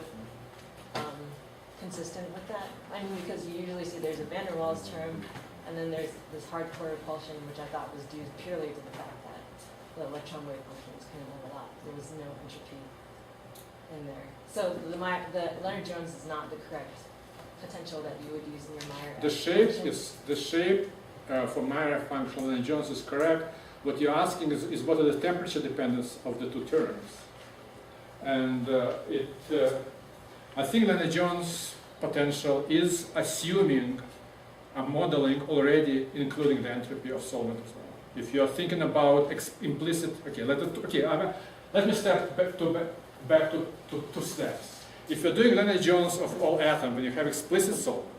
consistent with that? I mean, because you usually see there's a van der Waals term, and then there's this hardcore repulsion, which I thought was due purely to the fact that the electron wave function was kind of overlapped. There was no entropy in there. So the Leonard-Jones is not the correct potential that you would use in your Meyer. The shape for Meyer function Leonard-Jones is correct. What you're asking is what are the temperature dependence of the two terms, and I think Leonard-Jones potential is assuming a modeling already including the entropy of solvent as well. If you are thinking about implicit, let me step back to two steps. If you're doing Leonard-Jones of all atoms, when you have explicit solvent,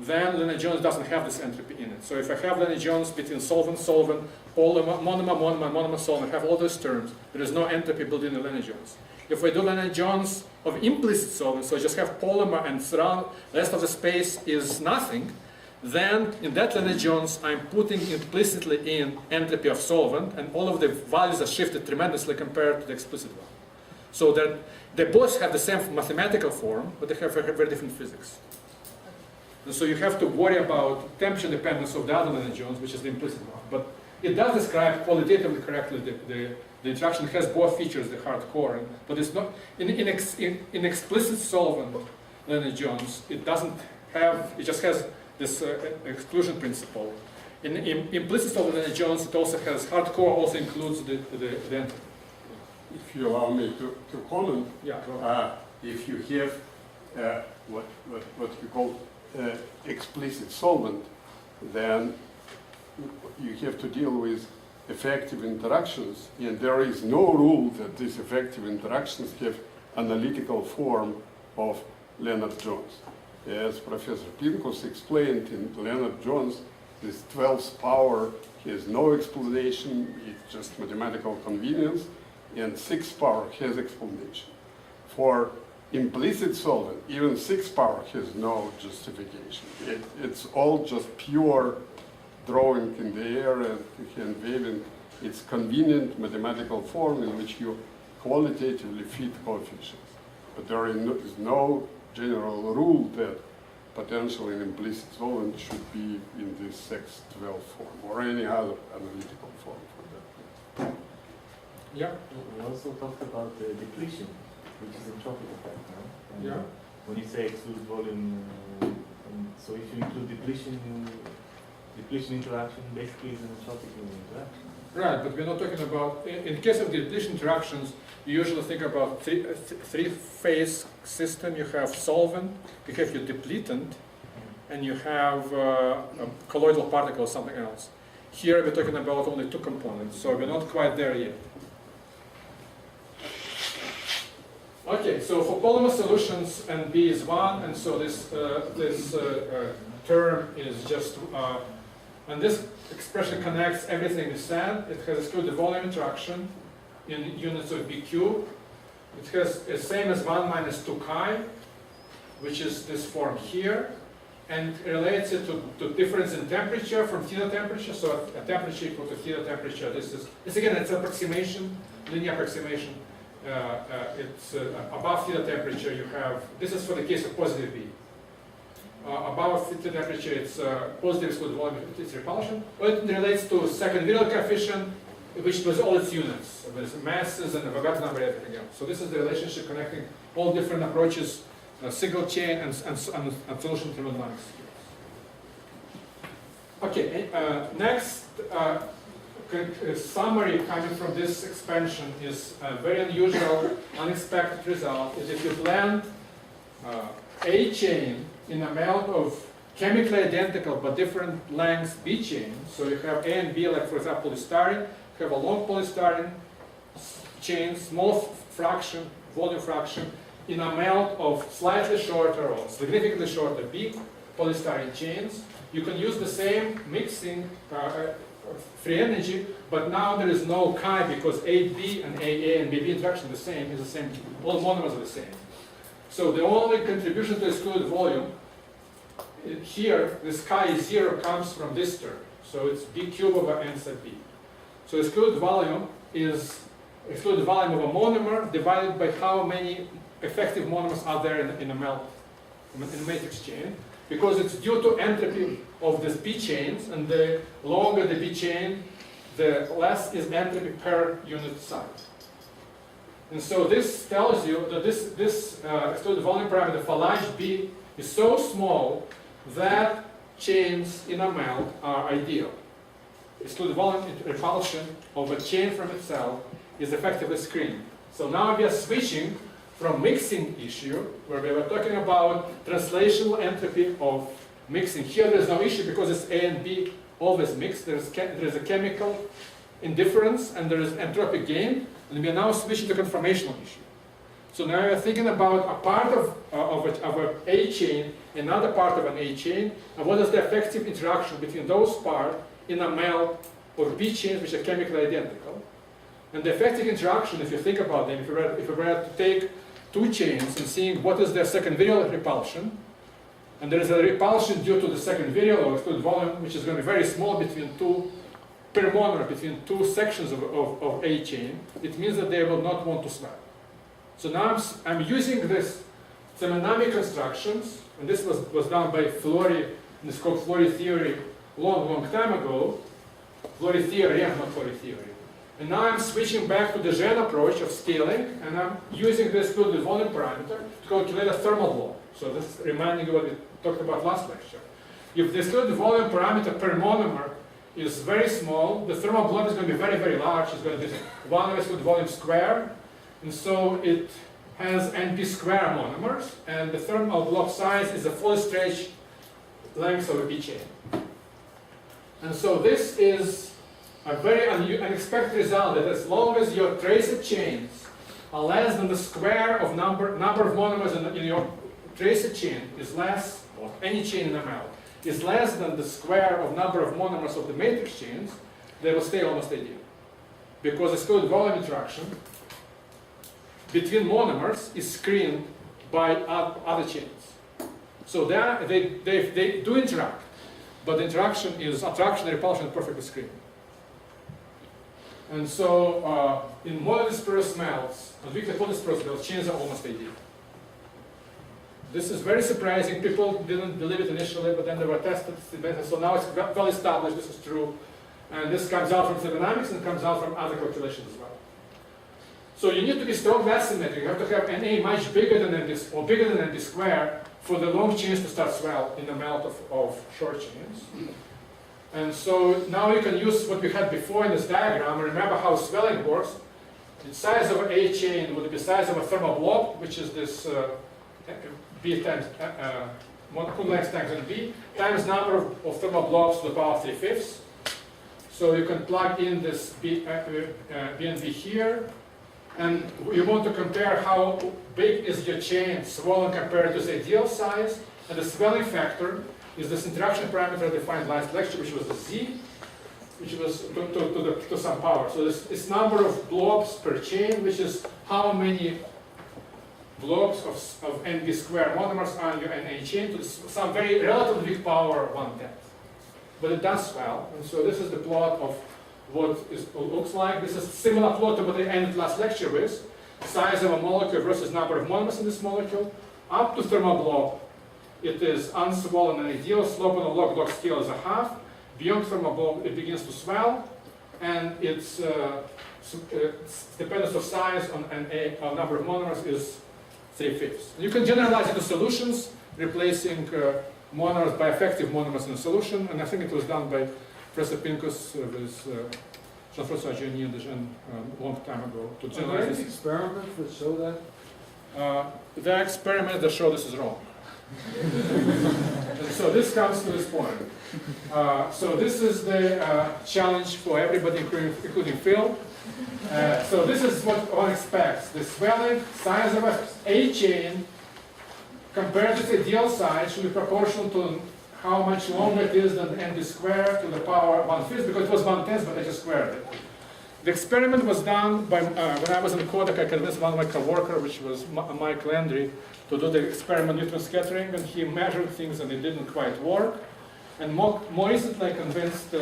then Leonard-Jones doesn't have this entropy in it. So if I have Leonard-Jones between solvent, monomer, solvent, I have all those terms, there is no entropy built in the Leonard-Jones. If we do Leonard-Jones of implicit solvent, so I just have polymer and surround, the rest of the space is nothing, then in that Leonard-Jones I'm putting implicitly in entropy of solvent, and all of the values are shifted tremendously compared to the explicit one. So that they both have the same mathematical form, but they have very different physics. And so you have to worry about temperature dependence of the other Leonard-Jones, which is the implicit one. But it does describe qualitatively correctly the interaction. It has both features, the hardcore, but it's not in explicit solvent Leonard-Jones. It doesn't have. It just has this exclusion principle. In implicit solvent Leonard-Jones, it also has hardcore. Also includes the entropy. If you allow me to comment, yeah, if you have what you call explicit solvent, then you have to deal with effective interactions, and there is no rule that these effective interactions have analytical form of Lennard-Jones. As Professor Pincus explained in Lennard-Jones, this 12th power has no explanation, it's just mathematical convenience, and 6th power has explanation. For implicit solvent, even 6th power has no justification. It's all just pure drawing in the air and hand waving. It's convenient mathematical form in which you qualitatively fit coefficients. But there is no general rule that potential in implicit solvent should be in this 6-12 form or any other analytical form for that. Yeah. We also talked about the depletion, which is entropic effect, no? And Yeah. When you say exclude volume, so if you include depletion interaction basically is an entropic interaction. Right, but we're not talking about, in case of depletion interactions, you usually think about three-phase system. You have solvent, you have your depletant, and you have a colloidal particle or something else. Here we're talking about only two components, so we're not quite there yet. Okay, so for polymer solutions, and B is 1, and so this term is just, and this expression connects everything we said. It has excluded volume interaction in units of B cubed. It has the same as 1 minus 2 chi, which is this form here, and relates it to difference in temperature from theta temperature. So a temperature equal to theta temperature. This again, it's approximation, linear approximation. It's above theta temperature. You have, this is for the case of positive B. Above theta temperature, it's positive excluded volume, it's repulsion. But it relates to second virial coefficient, which was all its units, with masses and Avogadro number, everything else. So this is the relationship connecting all different approaches, single chain and solution thermodynamics. Okay, next summary coming from this expansion is a very unusual, unexpected result. Is if you blend A chain in amount of chemically identical but different lengths B chains. So you have A and B, like for example polystyrene. You have a long polystyrene chain, small fraction, volume fraction, in amount of slightly shorter or significantly shorter B polystyrene chains. You can use the same mixing free energy, but now there is no chi because AB and AA and BB interaction is the same, all monomers are the same. So the only contribution to excluded volume here, this chi is 0, comes from this term. So it's B cubed over N sub B. So excluded volume is excluded volume of a monomer divided by how many effective monomers are there in a matrix chain, because it's due to entropy of these B chains, and the longer the B chain, the less is entropy per unit size. And so this tells you that this excluded volume parameter for large B is so small that chains in a melt are ideal. Excluded volume repulsion of a chain from itself is effectively screened. So now we are switching from mixing issue, where we were talking about translational entropy of mixing. Here there is no issue because it's A and B always mixed. There is a chemical indifference and there is entropic gain, and we are now switching to conformational issue. So now we are thinking about a part of an A chain, another part of an A chain, and what is the effective interaction between those parts in a melt of B chains which are chemically identical. And the effective interaction, if you think about them, if you were to take two chains and seeing what is their second virial repulsion, and there is a repulsion due to the second virial or excluded volume, which is going to be very small between two, per monomer, between two sections of A chain, it means that they will not want to swap. So now I'm using this thermodynamic constructions, and this was done by Flory, and it's called Flory theory, long time ago. Flory theory, not Flory theory. And now I'm switching back to the Jean approach of scaling, and I'm using this excluded volume parameter to calculate a thermal law. So this is reminding you what we talked about last lecture. If the excluded volume parameter per monomer is very small, the thermal blob is going to be very, very large. It's going to be 1 over excluded volume squared. And so it has NP square monomers, and the thermal blob size is a fully stretched length of a P chain. And so this is a very unexpected result, that as long as your traced chains are less than the square of number of monomers in your traced chain is less, or any chain in ML, is less than the square of number of monomers of the matrix chains, they will stay almost ideal. Because the excluded volume interaction between monomers is screened by other chains. So they do interact, but the interaction is attraction and repulsion perfectly screened. And so in monodispersed melts, and weakly photodispersed melts, chains are almost ideal. This is very surprising. People didn't believe it initially, but then they were tested. So now it's well established this is true. And this comes out from thermodynamics and comes out from other calculations as well. So you need to be strongly asymmetric. You have to have NA much bigger than ND, or bigger than ND square for the long chains to start swell in the melt of short chains. And so now you can use what we had before in this diagram. Remember how swelling works. The size of A chain would be the size of a thermal blob, which is this B times Coulomb length times NB, times number of thermal blobs to the power of 3/5. So you can plug in this B and B here, and you want to compare how big is your chain swollen compared to the ideal size, and the swelling factor is this interaction parameter defined last lecture, which was the Z, which was to some power. So this number of blobs per chain, which is how many blobs of NB square monomers are in your NA chain to some very relatively big power 1/10. But it does swell, and so this is the plot of what it looks like. This is a similar plot to what I ended last lecture with. Size of a molecule versus number of monomers in this molecule. Up to thermal blob, it is unswollen and ideal. Slope on a log-log scale is a half. Beyond thermal blob, it begins to swell, and its dependence of size on a number of monomers is 3/5. You can generalize it to solutions, replacing monomers by effective monomers in a solution, and I think it was done by Professor Pincus with Jean-François Gianni a long time ago to Are there generalize any this. experiments that show that? There are experiments that show this is wrong. And so this comes to this point. So this is the challenge for everybody, including Phil. So this is what one expects. The swelling size of a chain compared to the ideal size should be proportional to how much longer it is than ND squared to the power 1/5, because it was 1/10, but I just squared it. The experiment was done by, when I was in Kodak, I convinced one of my coworkers, which was Mike Landry, to do the experiment neutron scattering, and he measured things and it didn't quite work. And more recently I convinced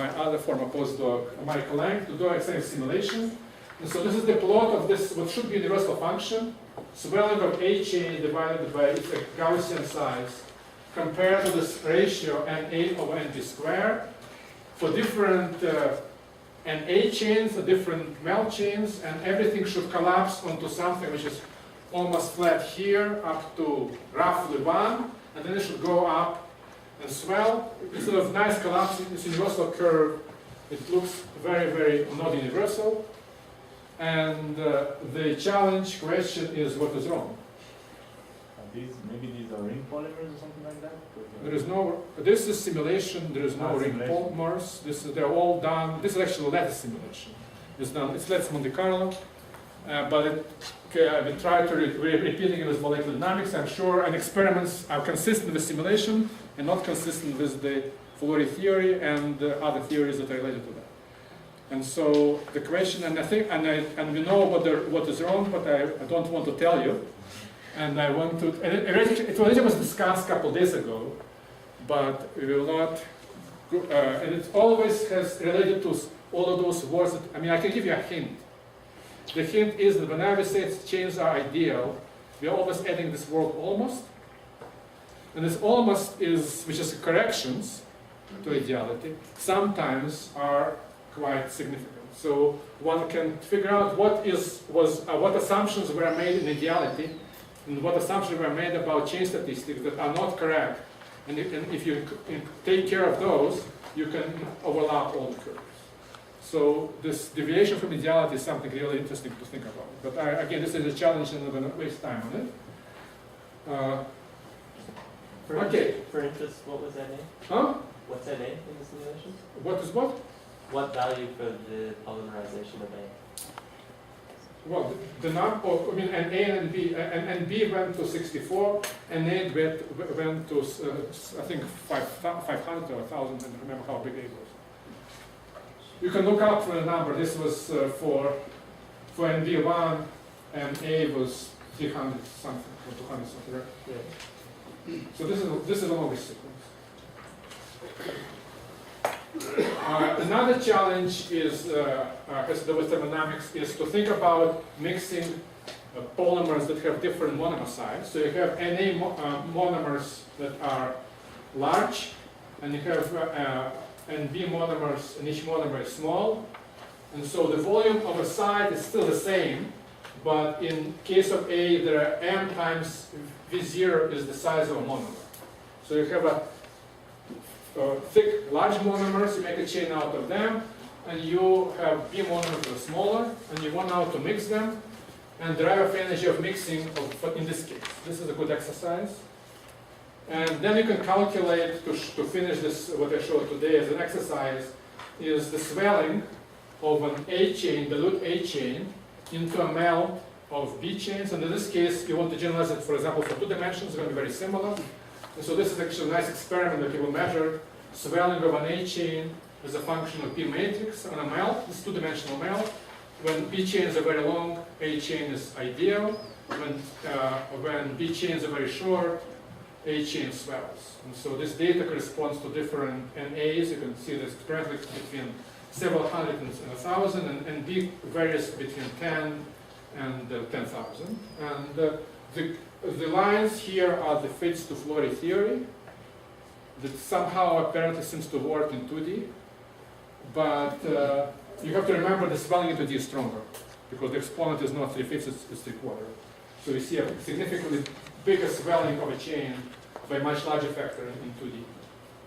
my other former postdoc, Michael Lang, to do a same simulation. And so this is the plot of this, what should be a universal function, swelling of A chain divided by its Gaussian size, compared to this ratio NA over NB squared for different NA chains, the different melt chains, and everything should collapse onto something which is almost flat here up to roughly 1, and then it should go up and swell. Instead of nice collapsing, this universal curve, it looks very, very not universal. And the challenge question is what is wrong? Maybe these are ring polymers or something like that? There is no, this is simulation, there is no ring simulation. polymers. They're all done, this is actually lattice simulation. It's done, it's lattice Monte Carlo, but we try to repeating it with molecular dynamics, I'm sure, and experiments are consistent with simulation and not consistent with the Flory theory and other theories that are related to that. And so the question, and I think, and we know what is wrong, but I don't want to tell you. And I want to, and it already was discussed a couple of days ago, but we will not, and it always has related to all of those words. I mean, I can give you a hint. The hint is that whenever we say chains are ideal, we are always adding this word almost. And this almost is, which is corrections to ideality, sometimes are quite significant. So one can figure out what assumptions were made in ideality, and what assumptions were made about chain statistics that are not correct. And if you take care of those, you can overlap all the curves. So this deviation from ideality is something really interesting to think about. But again, this is a challenge and I'm going to waste time on it. Okay. For instance, what was that name? Huh? What's that name in the simulation? What is what? What value for the polymerization of A? Well, the number, I mean, and A and B, and B went to 64, and A went to, I think, 500 or 1,000, I don't remember how big A was. You can look up for the number. This was for NB1, and A was 300 something, or 200 something, right? Yeah. So this is a longest sequence. Another challenge is, has to do with thermodynamics, is to think about mixing polymers that have different monomer size. So you have Na monomers that are large, and you have Nb monomers, and each monomer is small. And so the volume of a side is still the same, but in case of A, there are m times V0 is the size of a monomer. So you have a thick, large monomers, you make a chain out of them, and you have B monomers that are smaller, and you want now to mix them, and derive energy of mixing, in this case. This is a good exercise. And then you can calculate, to finish this, what I showed today as an exercise, is the swelling of an A chain, dilute A chain, into a melt of B chains, and in this case, you want to generalize it, for example, for 2 dimensions, it's going to be very similar. And so this is actually a nice experiment that people measure swelling of an A chain as a function of B matrix on a melt, this 2-dimensional melt. When B chains are very long, A chain is ideal. When B chains are very short, A chain swells. And so this data corresponds to different NAs. You can see this experimentally between several hundred and 1,000, and B varies between 10 and 10,000. And the lines here are the fits to Flory theory that somehow apparently seems to work in 2D, but you have to remember the swelling into D is stronger because the exponent is not 3/5, it's 3/4. So you see a significantly bigger swelling of a chain by a much larger factor in 2D.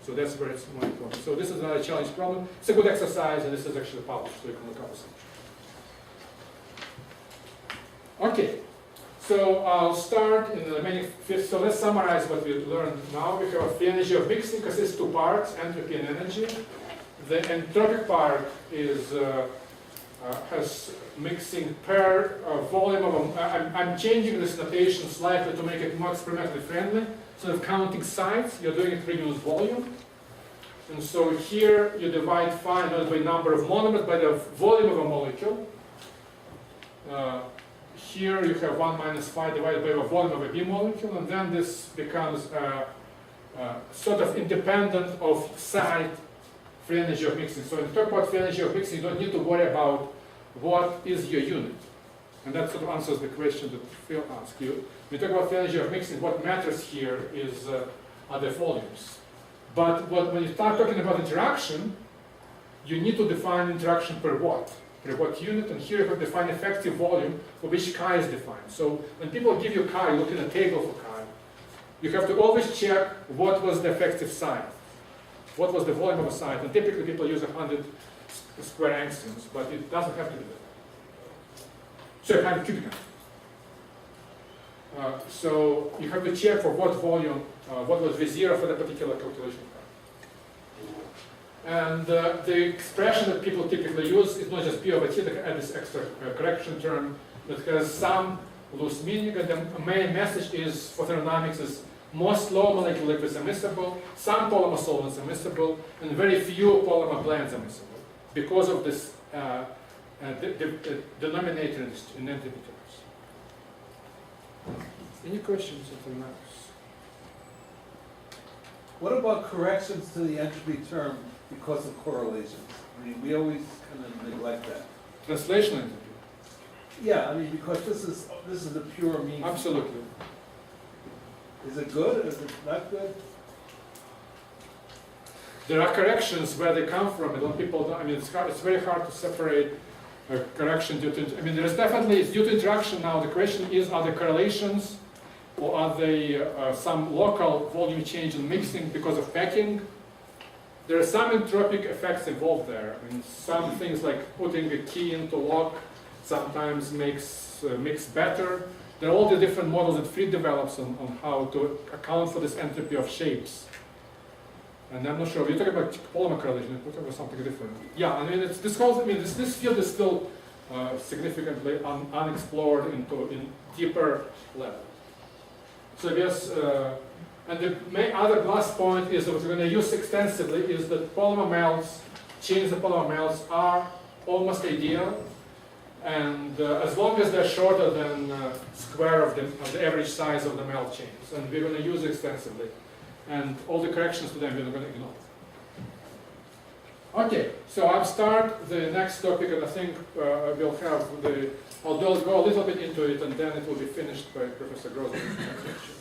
So that's where it's more important. So this is another challenge problem. It's a good exercise, and this is actually published, so you can look up it. Okay. So I'll start in the remaining fifth. So let's summarize what we learned now. We have the energy of mixing consists of 2 parts, entropy and energy. The entropic part is has mixing per volume of I'm changing this notation slightly to make it more experimentally friendly. Instead of counting sites, you're doing it reduced volume. And so here you divide phi not by number of monomers, by the volume of a molecule. Here you have 1 minus phi divided by the volume of a B molecule, and then this becomes sort of independent of site free energy of mixing. So when you talk about free energy of mixing, you don't need to worry about what is your unit. And that sort of answers the question that Phil asked you. When you talk about free energy of mixing, what matters here is are the volumes. But when you start talking about interaction, you need to define interaction per watt unit, and here you have defined effective volume for which chi is defined. So when people give you chi, look in a table for chi, you have to always check what was the effective site, what was the volume of a site, and typically people use 100 square angstroms, but it doesn't have to be that. So 100 cubic angstroms. So you have to check for what volume, what was V0 for the particular calculation. And the expression that people typically use is not just P over T, they add this extra correction term that has some loose meaning, and the main message is for thermodynamics is most low molecular liquids are miscible, some polymer solvents are miscible, and very few polymer blends are miscible because of this denominator in entropy terms. Any questions on thermodynamics? What about corrections to the entropy term because of correlations? I mean, we always kind of neglect that. Translation entropy. Yeah, I mean, because this is a pure mean. Absolutely. Is it good? Is it not good? There are corrections where they come from. I don't, people don't, I mean, it's very hard to separate a correction due to. I mean, there is definitely it's due to interaction. Now the question is: are there correlations, or are they some local volume change in mixing because of packing? There are some entropic effects involved there. I mean, some things like putting a key into lock sometimes makes mix better. there are all the different models that Fried develops on how to account for this entropy of shapes. And I'm not sure, we're talking about polymer correlation, we're talking about something different. Yeah, I mean, it's, this field is still significantly unexplored in deeper level. So yes, and the other last point is that what we're going to use extensively is that polymer melts, chains of polymer melts are almost ideal, and as long as they're shorter than square of the average size of the melt chains, and we're going to use it extensively, and all the corrections to them we're going to ignore. Okay, so I'll start the next topic, and I think we'll have I'll go a little bit into it, and then it will be finished by Professor Grossman's lecture.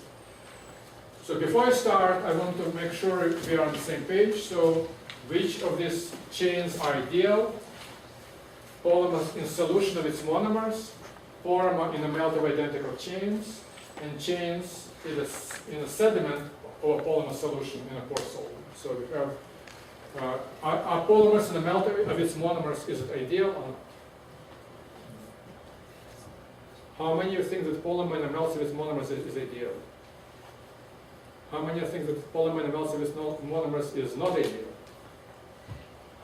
So before I start, I want to make sure we are on the same page. So which of these chains are ideal? Polymers in solution of its monomers, polymer in a melt of identical chains, and chains in a sediment or polymer solution in a pore solvent. So we have are polymers in the melt of its monomers, is it ideal or not? How many of you think that polymer in the melt of its monomers is ideal? How many of you think that polymer in the melt of its monomers is not ideal?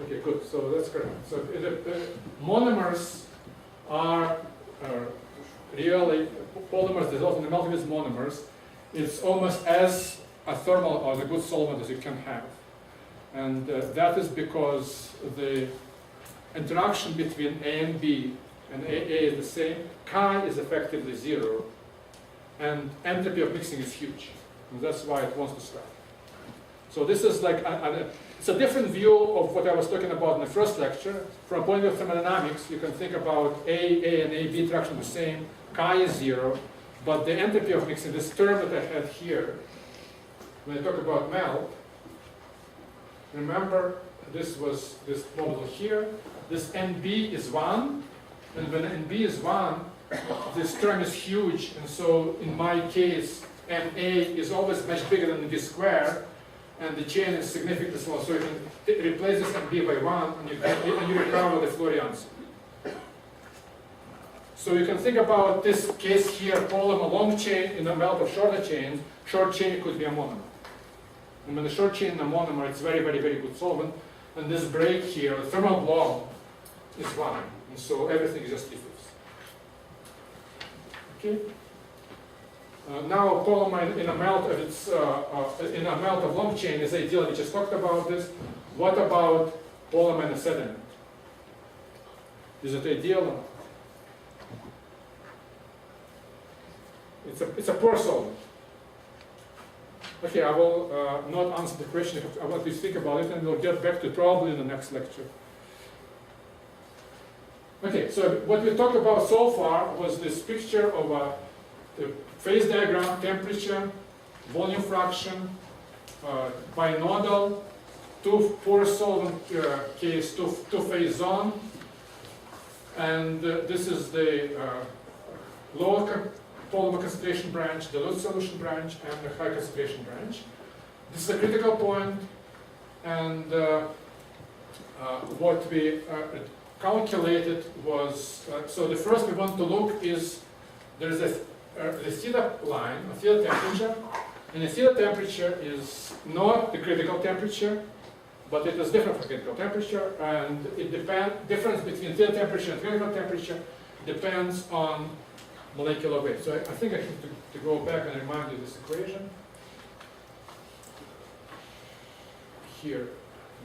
Okay, good. So that's correct. So the monomers are really polymers dissolved in the melt of its monomers. It's almost as a thermal or a good solvent as you can have. And that is because the interaction between A and B and AA is the same. Chi is effectively 0, and entropy of mixing is huge. And that's why it wants to start. So this is like it's a different view of what I was talking about in the first lecture. From a point of thermodynamics, you can think about A and AB interaction the same. Chi is 0, but the entropy of mixing, this term that I had here, when I talk about melt, remember this was this model here. This NB is 1, and when NB is 1, this term is huge, and so in my case, NA is always much bigger than NB squared, and the chain is significantly small. So you can replace this NB by 1, and you recover the Florian's. So you can think about this case here, polymer long chain in a melt of shorter chains. Short chain could be a monomer. And when the short chain in a monomer, it's very, very, very good solvent. And this break here, the thermal blob, is 1. And so everything is just 3/5. Okay. Now polymer in a melt of its in a melt of long chain is ideal. We just talked about this. What about polymer in a sediment? Is it ideal or not? It's a poor solvent. Okay, I will not answer the question. I want you to think about it, and we'll get back to it probably in the next lecture. Okay, so what we talked about so far was this picture of the phase diagram, temperature, volume fraction, binodal, two-pore solvent case, two-phase zone, and this is the lower polymer concentration branch, dilute solution branch, and the high concentration branch. This is a critical point, and what we calculated was, so the first we want to look is, there's the theta line, a theta temperature, and the theta temperature is not the critical temperature, but it is different from critical temperature, and it difference between theta temperature and critical temperature depends on molecular weight. So I think I have to go back and remind you this equation. Here,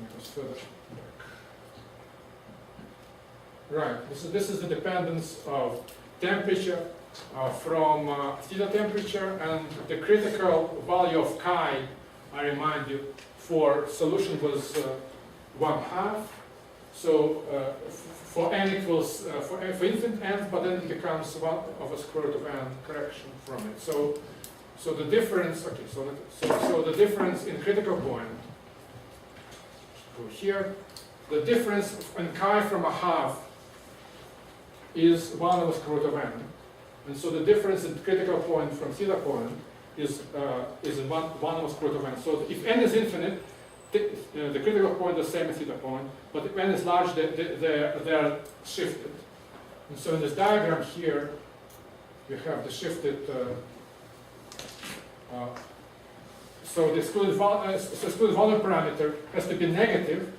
it was further back. Right, this is the dependence of temperature from theta temperature, and the critical value of chi, I remind you, for solution was 1/2. So for n equals, for infinite n, but then it becomes 1 over square root of n correction from it. So the difference, okay, so the difference in critical point, go here, the difference in chi from 1/2 is 1 over square root of n. And so the difference in critical point from theta point is 1 over square root of n. So if n is infinite, the critical point is the same as theta point, but if n is large, they are shifted. And so in this diagram here, we have the shifted, so the excluded volume parameter has to be negative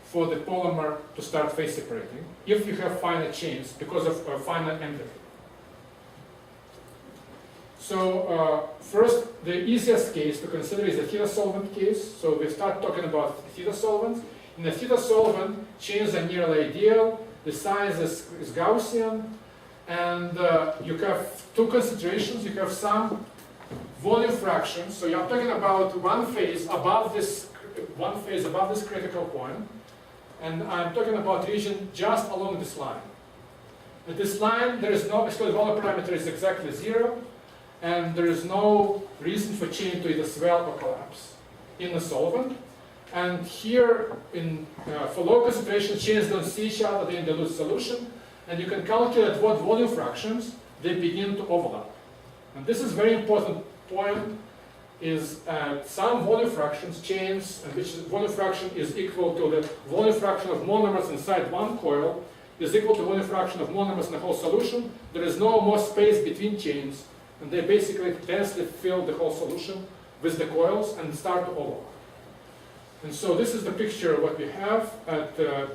for the polymer to start phase separating if you have finite chains because of finite entropy. So first, the easiest case to consider is the theta solvent case. So we start talking about theta solvents. In the theta solvent, chains are nearly ideal. The size is Gaussian, and you have two concentrations. You have some volume fraction. So you're talking about one phase above this critical point, and I'm talking about region just along this line. At this line, there is no excluded volume parameter is exactly 0. And there is no reason for chain to either swell or collapse in the solvent. And here, for low concentration, chains don't see each other, they're in dilute solution, and you can calculate what volume fractions they begin to overlap. And this is very important point, is some volume fractions, chains, and which volume fraction is equal to the volume fraction of monomers inside one coil, is equal to volume fraction of monomers in the whole solution. There is no more space between chains, and they basically densely fill the whole solution with the coils and start to overlap. And so this is the picture of what we have.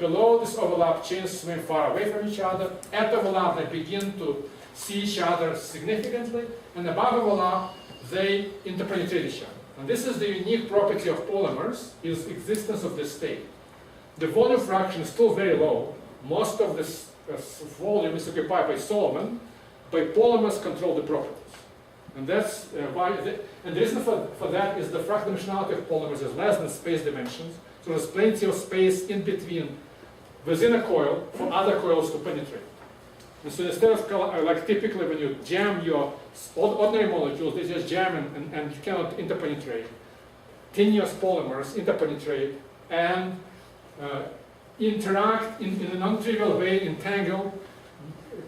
Below this overlap, chains swim far away from each other. At overlap, they begin to see each other significantly. And above overlap, they interpenetrate each other. And this is the unique property of polymers, is existence of this state. The volume fraction is still very low. Most of this volume is occupied by solvent, but polymers control the properties. And that's why, and the reason for that is the fractal dimensionality of polymers is less than space dimensions. So there's plenty of space in between, within a coil, for other coils to penetrate. And so instead of, like typically when you jam your ordinary molecules, they just jam and you cannot interpenetrate. Tenuous polymers interpenetrate and interact in a non-trivial way, entangle,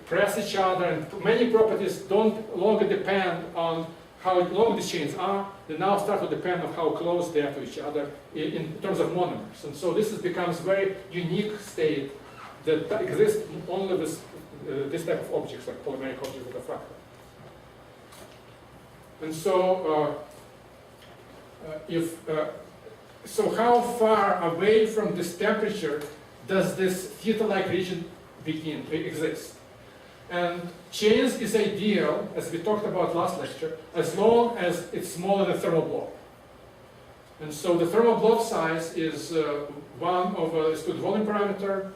press each other, and many properties don't longer depend on how long the chains are. They now start to depend on how close they are to each other in terms of monomers. And so this becomes very unique state that exists only with this type of objects, like polymeric objects with a fractal. And so, so how far away from this temperature does this theta-like region exist? And chains is ideal, as we talked about last lecture, as long as it's smaller than thermal blob. And so the thermal blob size is 1 over excluded volume parameter.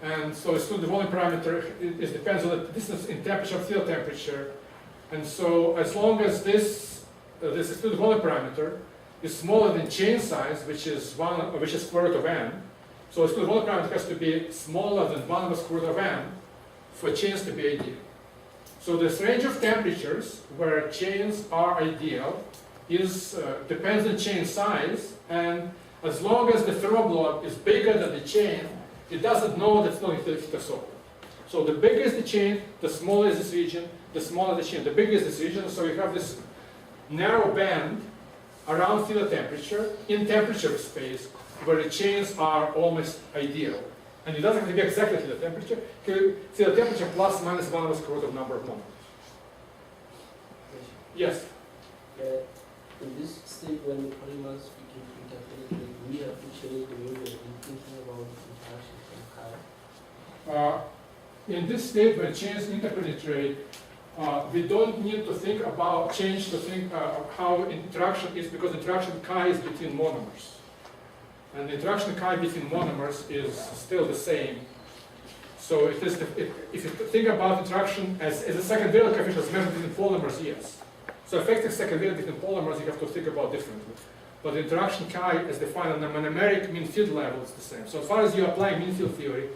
And so excluded volume parameter, it depends on the distance in temperature of theta temperature. And so as long as this excluded volume parameter is smaller than chain size, which is square root of n, so excluded volume parameter has to be smaller than 1 over square root of n for chains to be ideal. So this range of temperatures where chains are ideal depends on chain size, and as long as the thermal blob is bigger than the chain, it doesn't know that it's not theta solvent. So the bigger is the chain, the smaller is this region, the smaller the chain, the bigger is this region. So you have this narrow band around theta temperature in temperature space where the chains are almost ideal. And it doesn't have to be exactly theta temperature. Theta temperature plus minus 1 over square root of number of monomers. Yes? In this state, when the polymers begin to interpenetrate, we have to change the way we're thinking about interaction from chi. In this state, when chains interpenetrate, we don't need to think about change to think how interaction is, because interaction chi is between monomers. And the interaction chi between monomers is still the same. So it is if you think about interaction as a second-order coefficient as measured between polymers, yes. So effective second-order between polymers you have to think about differently. But the interaction chi as defined on the monomeric mean field level is the same. So as far as you apply mean field theory,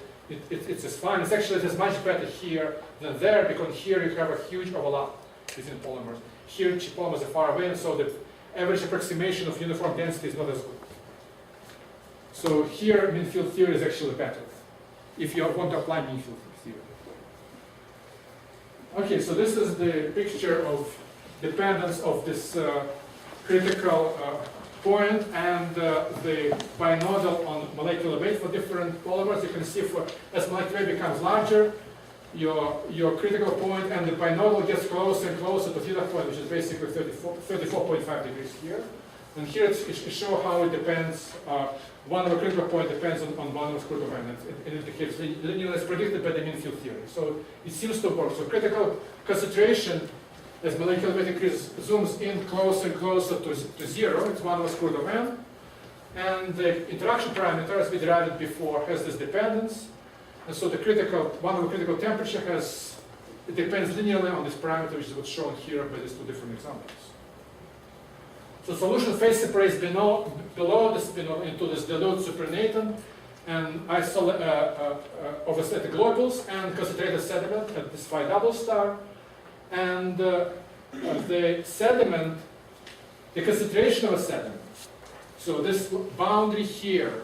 it's as fine. It's actually much better here than there, because here you have a huge overlap between polymers. Here polymers are far away, and so the average approximation of uniform density is not as good. So here mean field theory is actually better, if you want to apply mean field theory. Okay, so this is the picture of dependence of this critical point and the binodal on molecular weight for different polymers. You can see as molecular weight becomes larger, your critical point, and the binodal gets closer and closer to theta point, which is basically 34.5 degrees here. And here it shows how it depends, one of the critical point depends on one of the critical point, and it indicates linearly as predicted by the mean field theory. So it seems to work. So critical concentration, as molecular weight increases, zooms in closer and closer to zero. It's one of the square root of n. And the interaction parameter, as we derived before, has this dependence. And so the one of the critical temperature it depends linearly on this parameter, which is what's shown here by these two different examples. So solution phase separates below the spinel into this dilute supernatant and overstated globules and concentrated sediment at this phi double star. And the sediment, the concentration of a sediment, so this boundary here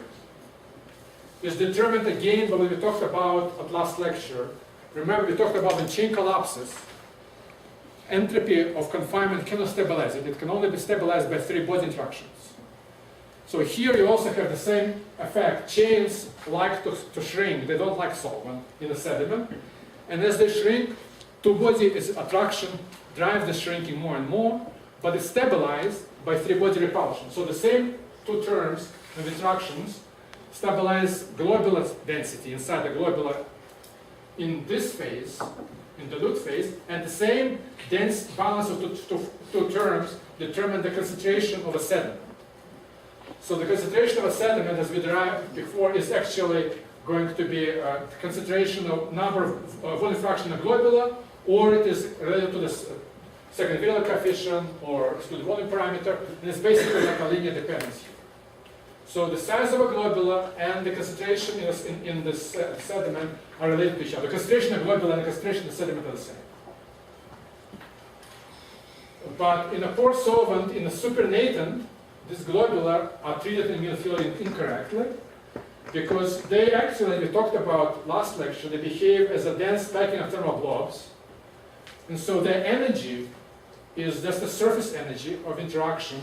is determined again by what we talked about at last lecture. Remember, we talked about when chain collapses, entropy of confinement cannot stabilize it. It can only be stabilized by 3 body interactions. So here you also have the same effect. Chains like to shrink. They don't like solvent in the sediment. And as they shrink, 2-body attraction drives the shrinking more and more, but it's stabilized by 3-body repulsion. So the same 2 terms of interactions stabilize globular density inside the globular in this phase, in the dilute phase, and the same dense balance of two terms determine the concentration of a sediment. So the concentration of a sediment, as we derived before, is actually going to be a concentration of number of volume fraction of globula, or it is related to the second Wheeler coefficient or excluded volume parameter, and it's basically like a linear dependency. So the size of a globula and the concentration in this sediment are related to each other. The concentration of globula and the concentration of the sediment are the same. But in a pore solvent, in a supernatant, these globula are treated in mean field incorrectly, because they actually, we talked about last lecture, they behave as a dense stacking of thermal blobs. And so their energy is just the surface energy of interaction.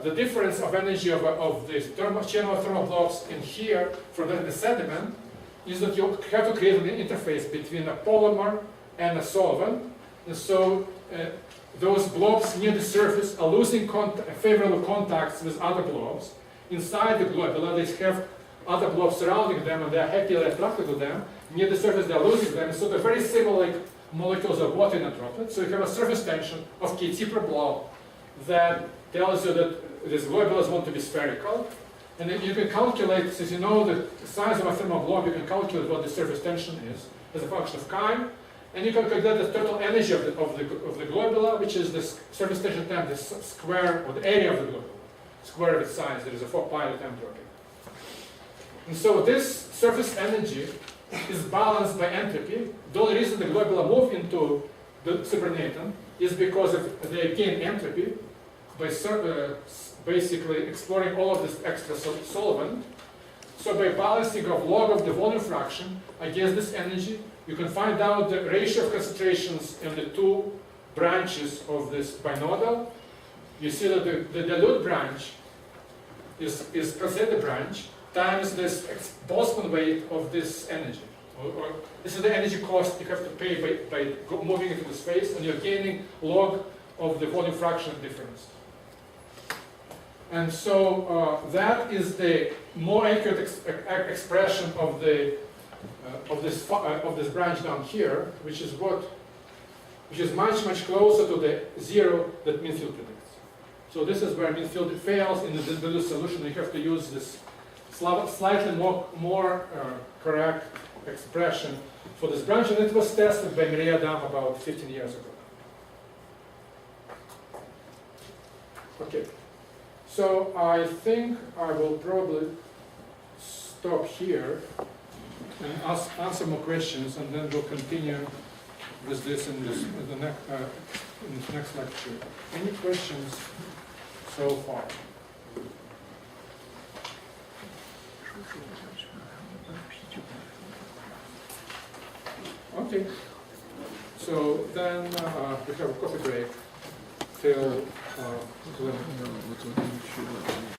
The difference of energy of the chain of thermal blobs in here from the sediment is that you have to create an interface between a polymer and a solvent. And so those blobs near the surface are losing favorable contacts with other blobs. Inside the globula, they have other blobs surrounding them, and they are happily attracted to them. Near the surface, they are losing them. So they're very similar like molecules of water in a droplet. So you have a surface tension of kT per blob that tells you that these globules want to be spherical. And then you can calculate, since you know the size of a thermal blob, you can calculate what the surface tension is as a function of chi. And you can calculate the total energy of the globula, which is the surface tension times the square, or the area of the globula. Square of its size, there is a 4 pilot entropy. And so this surface energy is balanced by entropy. The only reason the globula move into the supernatant is because they gain entropy by basically exploring all of this extra solvent. So by balancing of log of the volume fraction against this energy, you can find out the ratio of concentrations in the 2 branches of this binodal. You see that the dilute branch is concentrated branch times this Boltzmann weight of this energy. Or this is the energy cost you have to pay by moving into the space, and you're gaining log of the volume fraction difference. And so that is the more accurate expression of this branch down here, which is much closer to the zero that mean field predicts. So this is where mean field fails in the dilute solution. You have to use this slightly more correct expression for this branch, and it was tested by Mireya Dam about 15 years ago. Okay. So I think I will probably stop here and answer more questions, and then we'll continue with this in the next lecture. Any questions so far? Okay. So then we have a coffee break till 11.